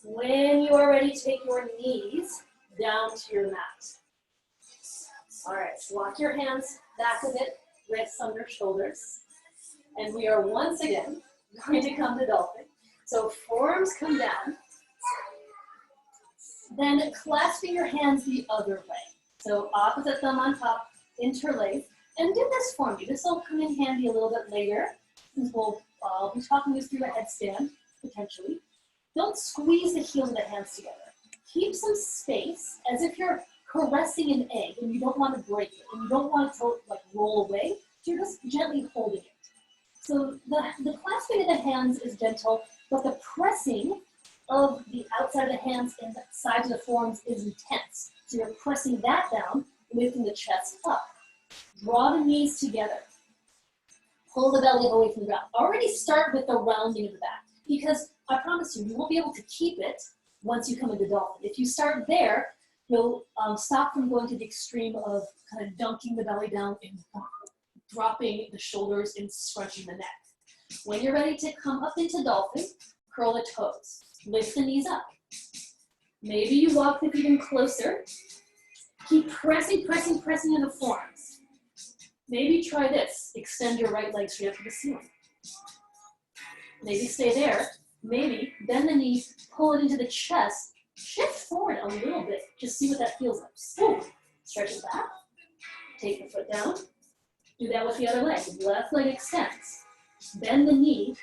When you are ready, take your knees down to your mat. All right, so lock your hands back a bit, wrists under shoulders. And we are once again going to come to dolphin. So forearms come down. Then clasping your hands the other way. So opposite thumb on top, interlace. And do this for me. This will come in handy a little bit later, since I'll be talking you through a headstand, potentially. Don't squeeze the heel of the hands together. Keep some space, as if you're caressing an egg and you don't want to break it, and you don't want it to like roll away. you're just gently holding it. So the clasping of the hands is gentle, but the pressing of the outside of the hands and the sides of the forearms is intense. So you're pressing that down, lifting the chest up. Draw the knees together. Pull the belly away from the ground. Already start with the rounding of the back, because I promise you won't be able to keep it once you come into dolphin. If you start there, you'll stop from going to the extreme of kind of dunking the belly down and dropping the shoulders and scrunching the neck. When you're ready to come up into dolphin, curl the toes. Lift the knees up. Maybe you walk the feet in closer. Keep pressing, pressing, pressing in the forearms. Maybe try this. Extend your right leg straight up to the ceiling. Maybe stay there. Maybe bend the knees, pull it into the chest, shift forward a little bit. Just see what that feels like. Boom. Stretch it back. Take the foot down. Do that with the other leg. Left leg extends. Bend the knee.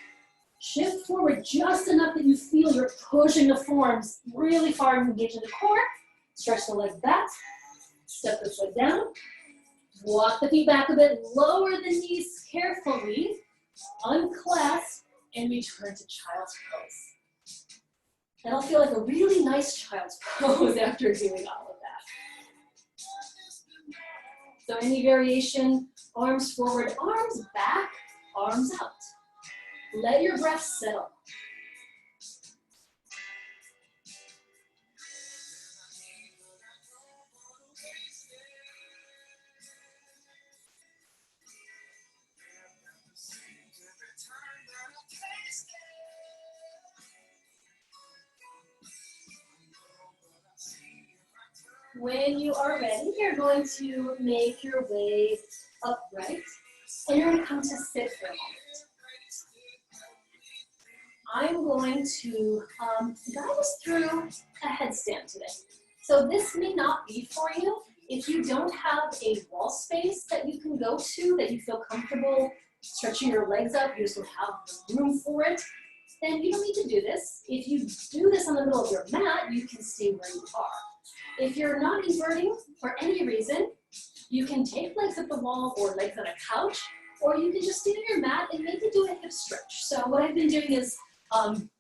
Shift forward just enough that you feel you're pushing the forearms really far and engage in the core. Stretch the leg back. Step the foot down. Walk the feet back a bit. Lower the knees carefully. Unclasp and return to child's pose. That'll feel like a really nice child's pose after doing all of that. So any variation, arms forward, arms back, arms out. Let your breath settle. When you are ready, you're going to make your way upright, and you're going to come to sit for a moment. I'm going to guide us through a headstand today. So this may not be for you. If you don't have a wall space that you can go to, that you feel comfortable stretching your legs up, you just don't have room for it, then you don't need to do this. If you do this on the middle of your mat, you can stay where you are. If you're not inverting for any reason, you can take legs at the wall or legs on a couch, or you can just stay on your mat and maybe do a hip stretch. So what I've been doing is,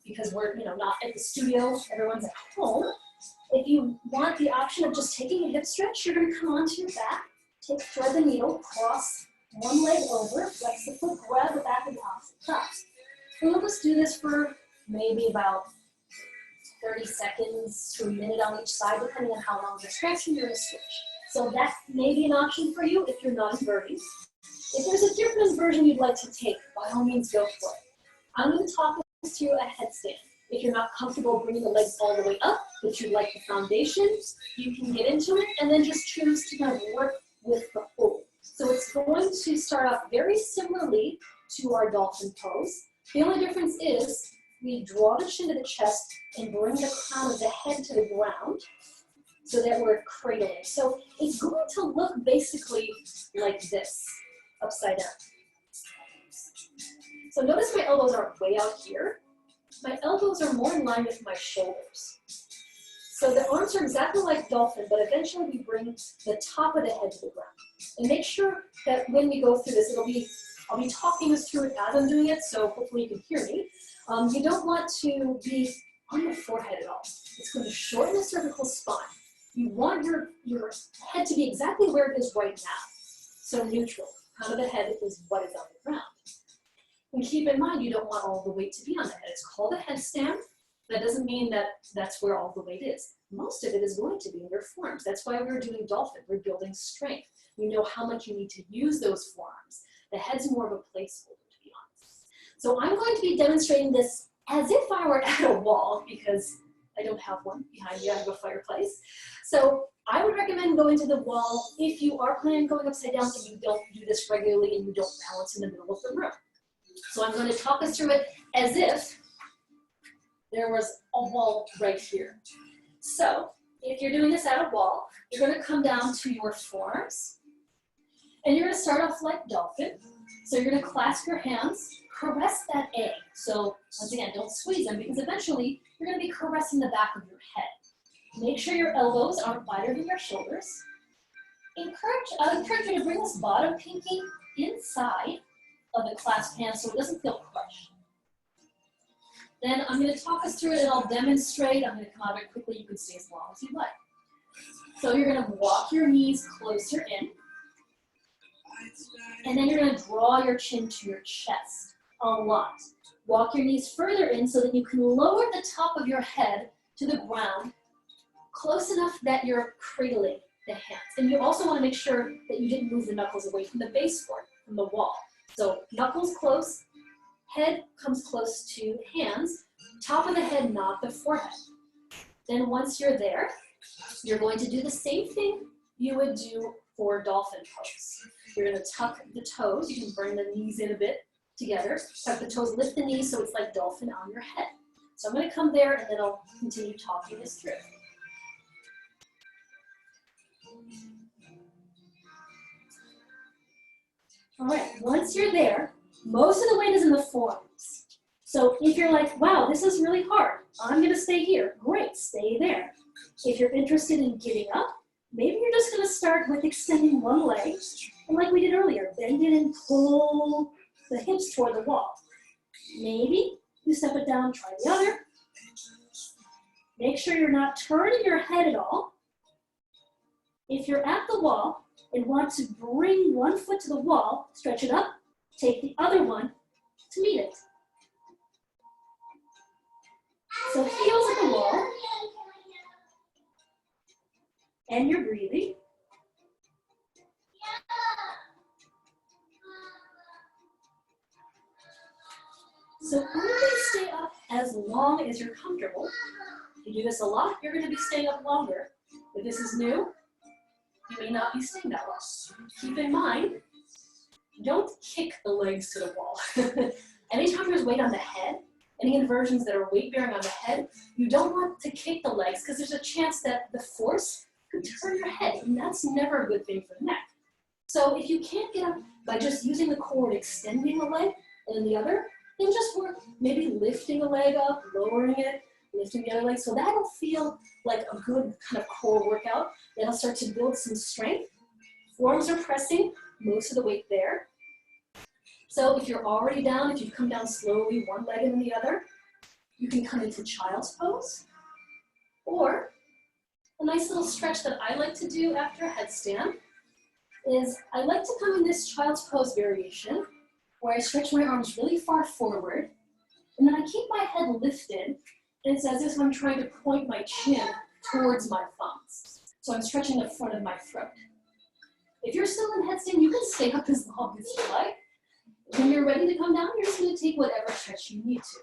because we're not at the studio, everyone's at home, if you want the option of just taking a hip stretch, you're going to come onto your back, thread the needle, cross one leg over, flex the foot, grab the back of the opposite top. And we'll just do this for maybe about 30 seconds to a minute on each side, depending on how long the stretch, and you're going to switch. So that may be an option for you if you're not inverting. If there's a different inversion you'd like to take, by all means go for it. I'm going to talk us through a headstand. If you're not comfortable bringing the legs all the way up, but you'd like the foundation, you can get into it and then just choose to kind of work with the hold. So it's going to start off very similarly to our dolphin pose. The only difference is we draw the chin to the chest and bring the crown of the head to the ground so that we're cradling. So it's going to look basically like this, upside down. So notice my elbows aren't way out here. My elbows are more in line with my shoulders. So the arms are exactly like dolphin, but eventually we bring the top of the head to the ground. And make sure that when we go through this, I'll be talking us through it as I'm doing it, so hopefully you can hear me. You don't want to be on the forehead at all. It's going to shorten the cervical spine. You want your head to be exactly where it is right now. So neutral. Crown of the head is what is on the ground. And keep in mind, you don't want all the weight to be on the head. It's called a headstand. That doesn't mean that that's where all the weight is. Most of it is going to be in your forearms. That's why we're doing dolphin. We're building strength. You know how much you need to use those forearms. The head's more of a placeholder, to be honest. So I'm going to be demonstrating this as if I were at a wall, because I don't have one behind me. I have a fireplace. So I would recommend going to the wall if you are planning on going upside down and you don't do this regularly and you don't balance in the middle of the room. So I'm going to talk us through it as if there was a wall right here. So if you're doing this at a wall, you're going to come down to your forearms, and you're going to start off like dolphin. So you're going to clasp your hands, caress that egg. So once again, don't squeeze them, because eventually you're going to be caressing the back of your head. Make sure your elbows aren't wider than your shoulders. I encourage you to bring this bottom pinky inside of the clasped hand so it doesn't feel crushed. Then I'm going to talk us through it and I'll demonstrate. I'm going to come out of it quickly. You can stay as long as you like. So you're going to walk your knees closer in. And then you're going to draw your chin to your chest a lot. Walk your knees further in so that you can lower the top of your head to the ground close enough that you're cradling the hands. And you also want to make sure that you didn't move the knuckles away from the baseboard, from the wall. So knuckles close, head comes close to hands, top of the head, not the forehead. Then once you're there, you're going to do the same thing you would do for dolphin pose. You're going to tuck the toes. You can bring the knees in a bit together. Tuck the toes, lift the knees so it's like dolphin on your head. So I'm going to come there and then I'll continue talking this through. All right, once you're there, most of the weight is in the forearms. So if you're like, wow, this is really hard, I'm going to stay here. Great, stay there. If you're interested in giving up, maybe you're just going to start with extending one leg. And like we did earlier, bend it and pull the hips toward the wall. Maybe you step it down, try the other. Make sure you're not turning your head at all. If you're at the wall and want to bring one foot to the wall, stretch it up, take the other one to meet it. So heels at the wall. And you're breathing. So only stay up as long as you're comfortable. If you do this a lot, you're going to be staying up longer. If this is new, you may not be staying that long. Keep in mind, don't kick the legs to the wall. Anytime there's weight on the head, any inversions that are weight bearing on the head, you don't want to kick the legs because there's a chance that the force could turn your head, and that's never a good thing for the neck. So if you can't get up by just using the core and extending the leg and then the other, then just work maybe lifting a leg up, lowering it, lifting the other leg. So that'll feel like a good kind of core workout. That'll start to build some strength. Forearms are pressing, most of the weight there. So if you're already down, if you've come down slowly, one leg and then the other, you can come into child's pose. Or a nice little stretch that I like to do after a headstand is I like to come in this child's pose variation where I stretch my arms really far forward and then I keep my head lifted and it's as if I'm trying to point my chin towards my thumbs. So I'm stretching the front of my throat. If you're still in headstand, you can stay up as long as you like. When you're ready to come down, you're just going to take whatever stretch you need to.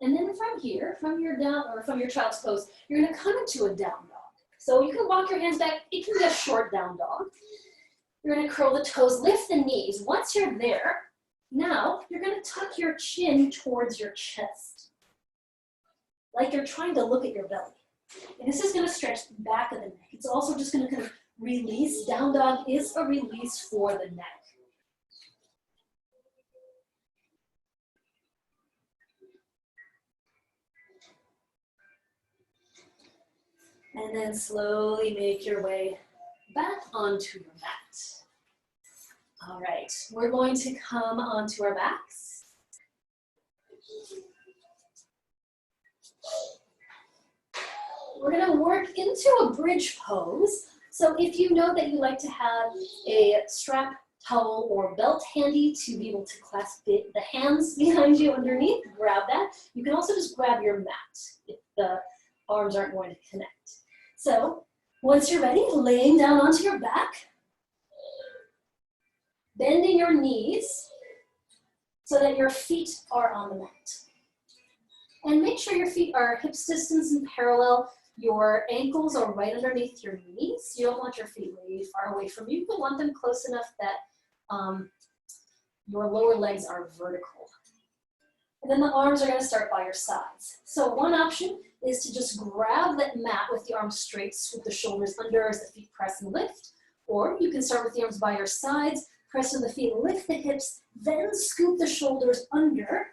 And then from here, from your down or from your child's pose, you're going to come into a down dog. So you can walk your hands back. It can be a short down dog. You're going to curl the toes, lift the knees. Once you're there, now you're going to tuck your chin towards your chest, like you're trying to look at your belly. And this is going to stretch the back of the neck. It's also just going to kind of release. Down dog is a release for the neck. And then slowly make your way back onto your mat. All right, we're going to come onto our backs. We're going to work into a bridge pose. So if you know that you like to have a strap, towel, or belt handy to be able to clasp the hands behind you underneath, grab that. You can also just grab your mat if the arms aren't going to connect. So once you're ready, laying down onto your back, bending your knees so that your feet are on the mat. And make sure your feet are hips distance and parallel. Your ankles are right underneath your knees. You don't want your feet way far away from you. You want them close enough that your lower legs are vertical. And then the arms are going to start by your sides. So one option is to just grab that mat with the arms straight, swoop the shoulders under as the feet press and lift. Or you can start with the arms by your sides, press with the feet, lift the hips, then scoop the shoulders under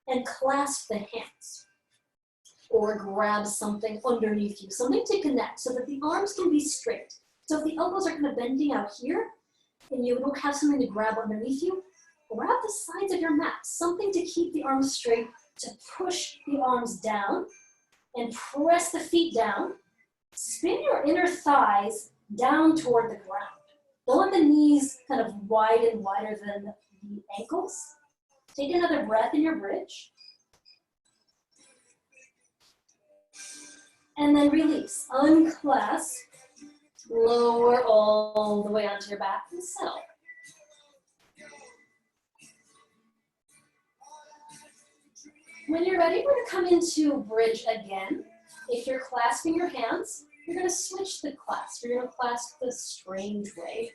and clasp the hands. or grab something underneath you, something to connect so that the arms can be straight. So if the elbows are kind of bending out here and you don't have something to grab underneath you, grab the sides of your mat, something to keep the arms straight, to push the arms down and press the feet down. Spin your inner thighs down toward the ground. Don't let the knees kind of widen wider than the ankles. Take another breath in your bridge. And then release, unclasp, lower all the way onto your back and settle. When you're ready, we're gonna come into bridge again. If you're clasping your hands, you're gonna switch the clasp. You're gonna clasp the strange way,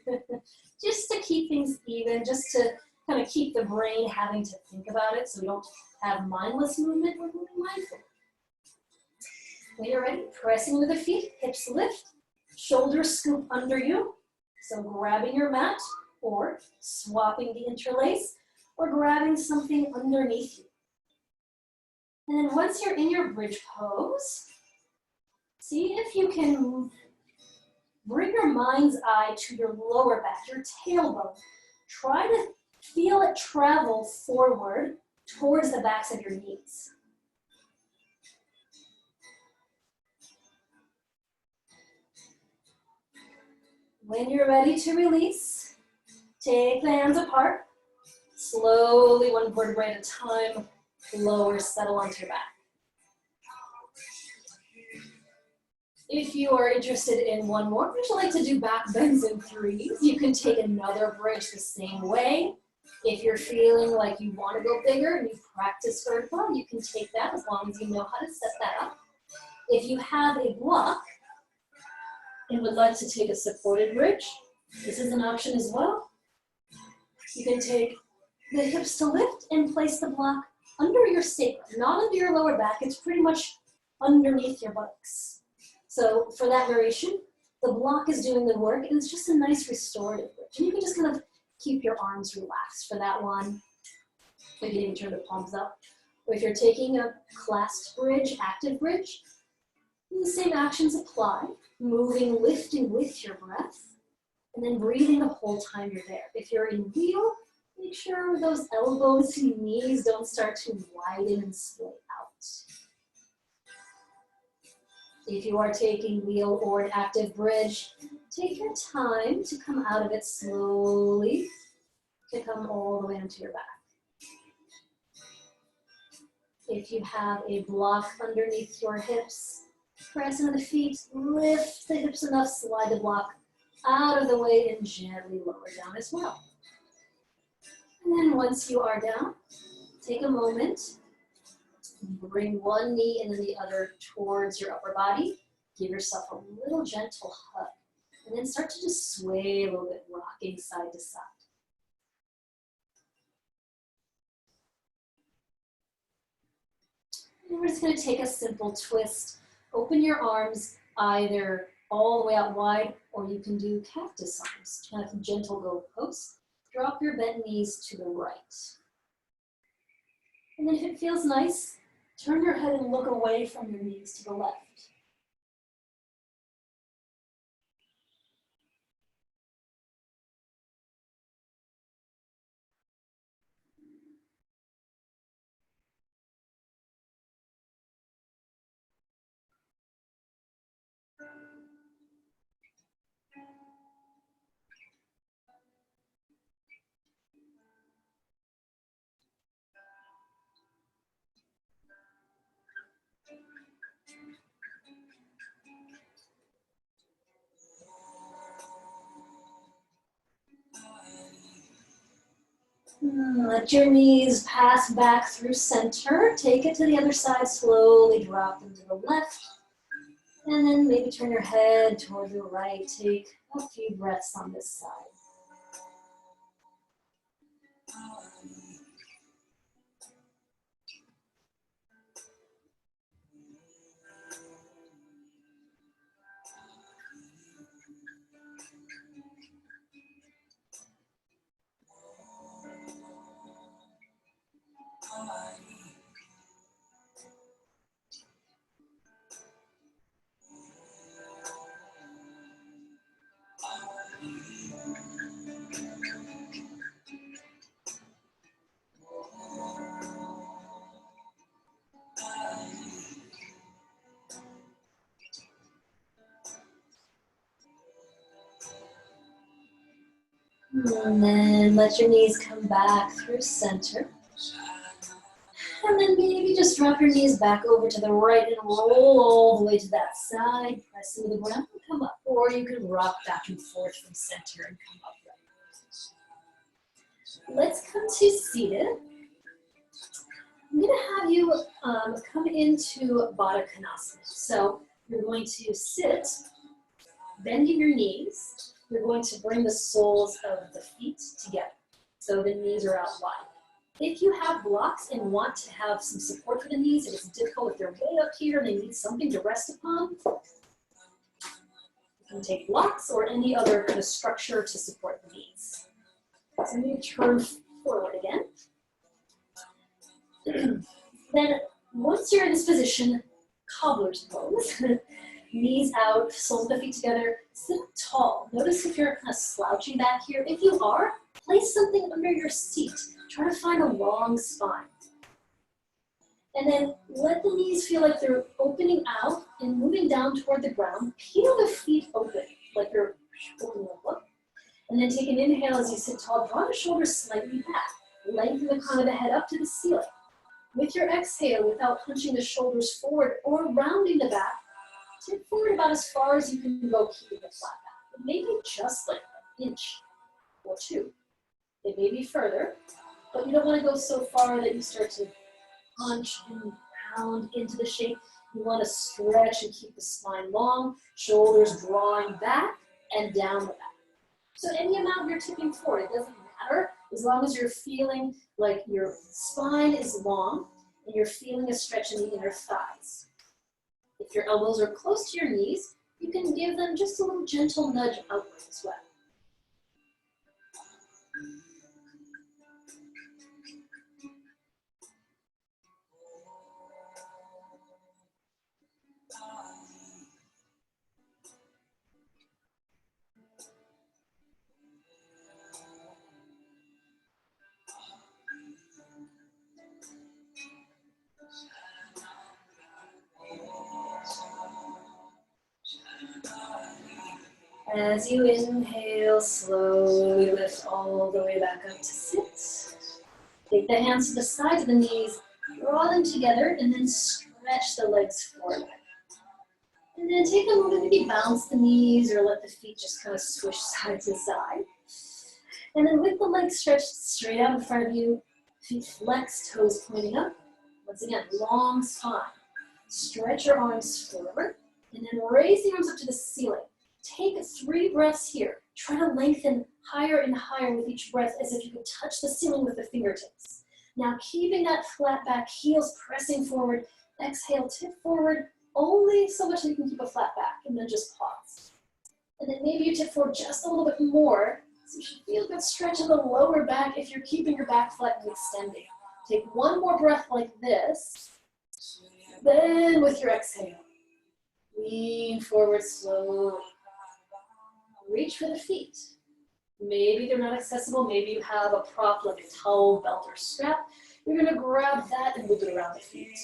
just to keep things even, just to kind of keep the brain having to think about it so we don't have mindless movement, we're moving mindful. When you're ready, pressing with the feet, hips lift, shoulders scoop under you. So grabbing your mat or swapping the interlace or grabbing something underneath you. And then once you're in your bridge pose, see if you can bring your mind's eye to your lower back, your tailbone. Try to feel it travel forward towards the backs of your knees. When you're ready to release, take the hands apart. Slowly, one vertebrae at a time, lower, settle onto your back. If you are interested in one more, would you like to do back bends in threes? You can take another bridge the same way. If you're feeling like you want to go bigger and you practice vertical, you can take that as long as you know how to set that up. If you have a block and would like to take a supported bridge, this is an option as well. You can take the hips to lift and place the block under your sacrum, not under your lower back. It's pretty much underneath your buttocks. So for that variation, the block is doing the work and it's just a nice restorative bridge. And you can just kind of keep your arms relaxed for that one. Maybe even turn the palms up. Or if you're taking a clasped bridge, active bridge, the same actions apply. Moving, lifting with your breath, and then breathing the whole time you're there. If you're in wheel, make sure those elbows and knees don't start to widen and split out. If you are taking wheel or an active bridge, take your time to come out of it slowly, to come all the way onto your back. If you have a block underneath your hips, press into the feet, lift the hips enough, slide the block out of the way and gently lower down as well. And then once you are down, take a moment, bring one knee and then the other towards your upper body. Give yourself a little gentle hug. And then start to just sway a little bit, rocking side to side. And we're just going to take a simple twist. Open your arms either all the way out wide, or you can do cactus arms, kind of gentle go post. Drop your bent knees to the right. And then if it feels nice, turn your head and look away from your knees to the left. Let your knees pass back through center. Take it to the other side, slowly drop them to the left. And then maybe turn your head toward the right. Take a few breaths on this side. And then let your knees come back through center. And then maybe just drop your knees back over to the right and roll all the way to that side. Press into the ground and come up. Or you can rock back and forth from center and come up. Let's come to seated. I'm going to have you come into Baddha Konasana. So you're going to sit, bending your knees. You're going to bring the soles of the feet together. So the knees are out wide. If you have blocks and want to have some support for the knees, if it's difficult, if they're way up here and they need something to rest upon, you can take blocks or any other kind of structure to support the knees. So I'm going to turn forward again. Then once you're in this position, cobbler's pose, knees out, soles of the feet together, sit tall. Notice if you're kind of slouching back here. If you are, place something under your seat. Try to find a long spine. And then let the knees feel like they're opening out and moving down toward the ground. Peel the feet open, like you're opening a book. And then take an inhale as you sit tall. Draw the shoulders slightly back. Lengthen the crown of the head up to the ceiling. With your exhale, without punching the shoulders forward or rounding the back, tip forward about as far as you can go, keeping it flat back. Maybe just like an inch or two. It may be further, but you don't want to go so far that you start to punch and pound into the shape. You want to stretch and keep the spine long, shoulders drawing back and down the back. So any amount you're tipping forward, it doesn't matter, as long as you're feeling like your spine is long and you're feeling a stretch in the inner thighs. If your elbows are close to your knees, you can give them just a little gentle nudge outward as well. As you inhale, slowly lift all the way back up to sit. Take the hands to the sides of the knees, draw them together, and then stretch the legs forward. And then take a moment, maybe bounce the knees or let the feet just kind of swish side to side. And then with the legs stretched straight out in front of you, feet flexed, toes pointing up. Once again, long spine. Stretch your arms forward, and then raise the arms up to the ceiling. Take 3 breaths here. Try to lengthen higher and higher with each breath as if you could touch the ceiling with the fingertips. Now keeping that flat back, heels pressing forward. Exhale, tip forward, only so much that you can keep a flat back, and then just pause. And then maybe you tip forward just a little bit more, so you should feel a good stretch in the lower back if you're keeping your back flat and extending. Take 1 more breath like this. Then with your exhale, lean forward slowly. Reach for the feet. Maybe they're not accessible. Maybe you have a prop like a towel, belt, or strap. You're going to grab that and move it around the feet.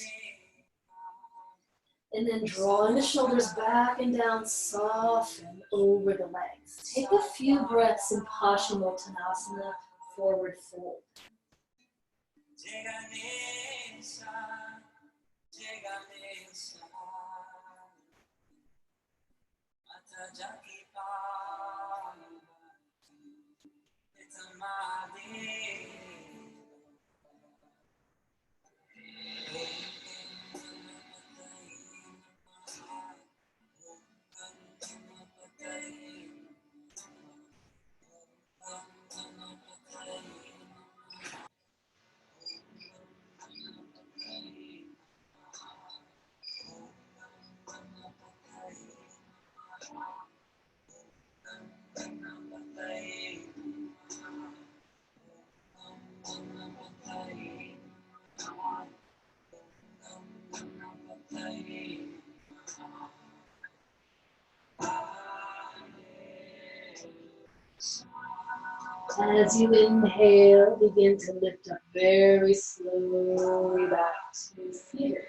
And then drawing the shoulders back and down, soften over the legs. Take a few breaths in Paschimottanasana, forward fold. As you inhale, begin to lift up very slowly back to seated.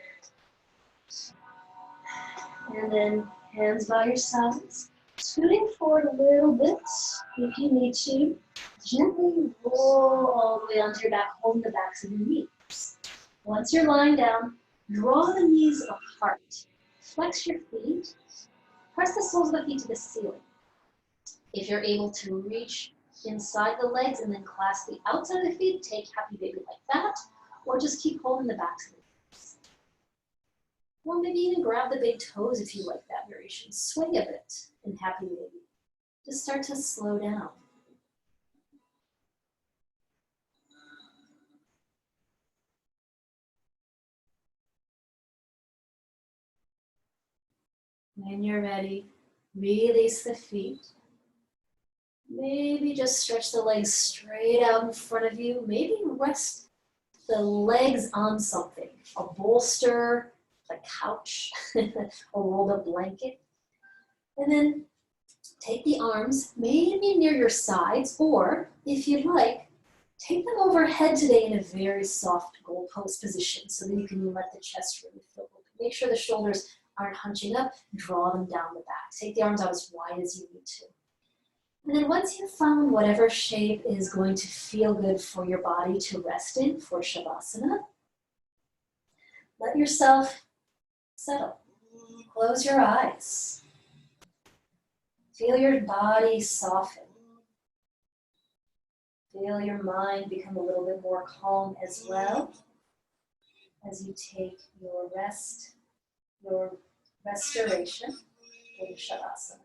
And then hands by your sides. Scooting forward a little bit if you need to. Gently roll all the way onto your back, holding the backs of your knees. Once you're lying down, draw the knees apart. Flex your feet. Press the soles of the feet to the ceiling. If you're able to reach inside the legs and then clasp the outside of the feet, take happy baby like that, or just keep holding the backs of the knees. Or maybe even grab the big toes if you like that variation. Swing a bit in happy baby. Just start to slow down. When you're ready, release the feet. Maybe just stretch the legs straight out in front of you. Maybe rest the legs on something, a bolster, a couch, a rolled up blanket. And then take the arms maybe near your sides, or if you'd like, take them overhead today in a very soft goal post position so that you can let the chest really feel open. Make sure the shoulders aren't hunching up, draw them down the back. Take the arms out as wide as you need to. And then once you've found whatever shape is going to feel good for your body to rest in for Shavasana, let yourself settle. Close your eyes. Feel your body soften. Feel your mind become a little bit more calm as well as you take your rest, your restoration in Shavasana.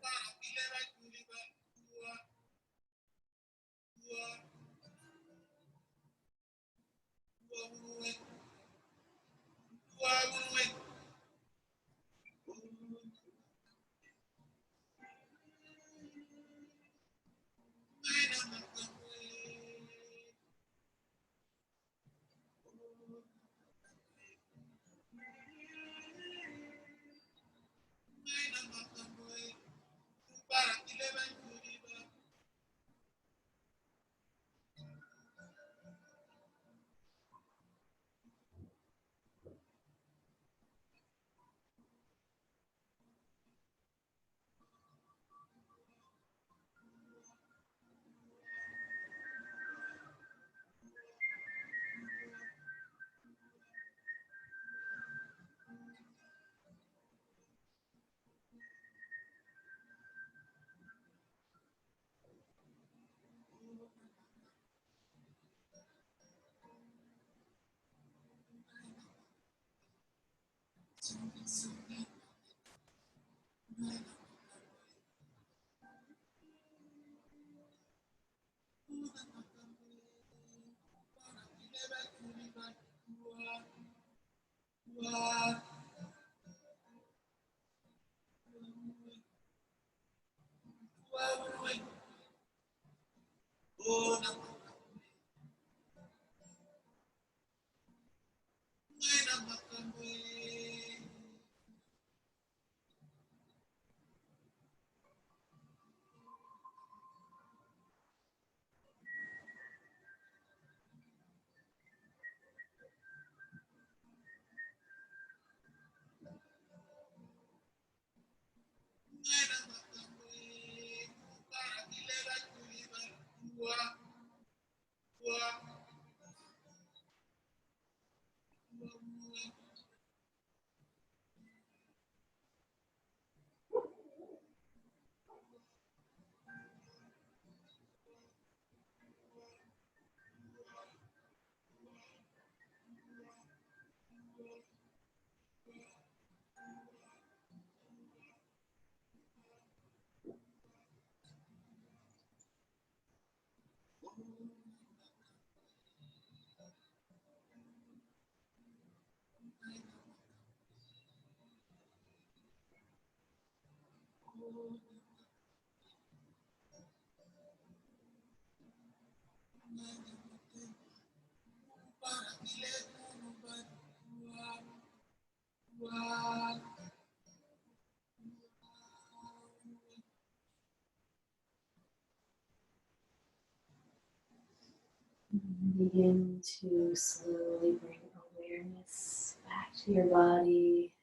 Begin to slowly bring awareness back to your body.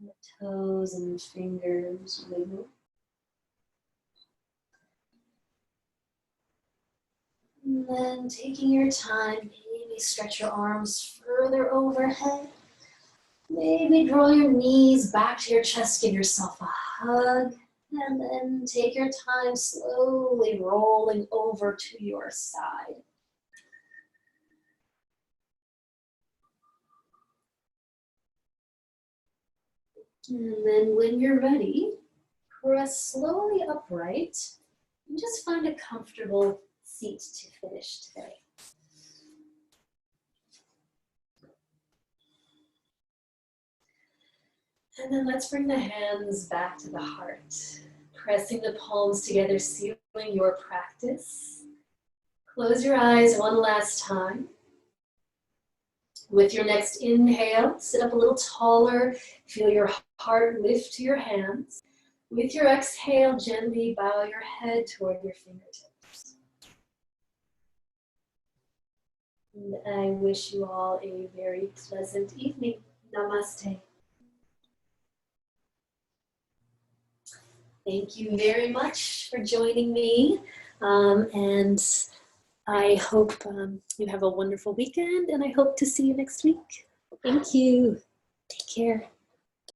Let toes and fingers wiggle. And then taking your time, maybe stretch your arms further overhead. Maybe draw your knees back to your chest, give yourself a hug. And then take your time slowly rolling over to your side. And then when you're ready, press slowly upright and just find a comfortable seat to finish today. And then let's bring the hands back to the heart, pressing the palms together, sealing your practice. Close your eyes one last time. With your next inhale, sit up a little taller, feel your heart lift to your hands. With your exhale, gently bow your head toward your fingertips. And I wish you all a very pleasant evening. Namaste. Thank you very much for joining me, and I hope you have a wonderful weekend, and I hope to see you next week. Thank you. Take care.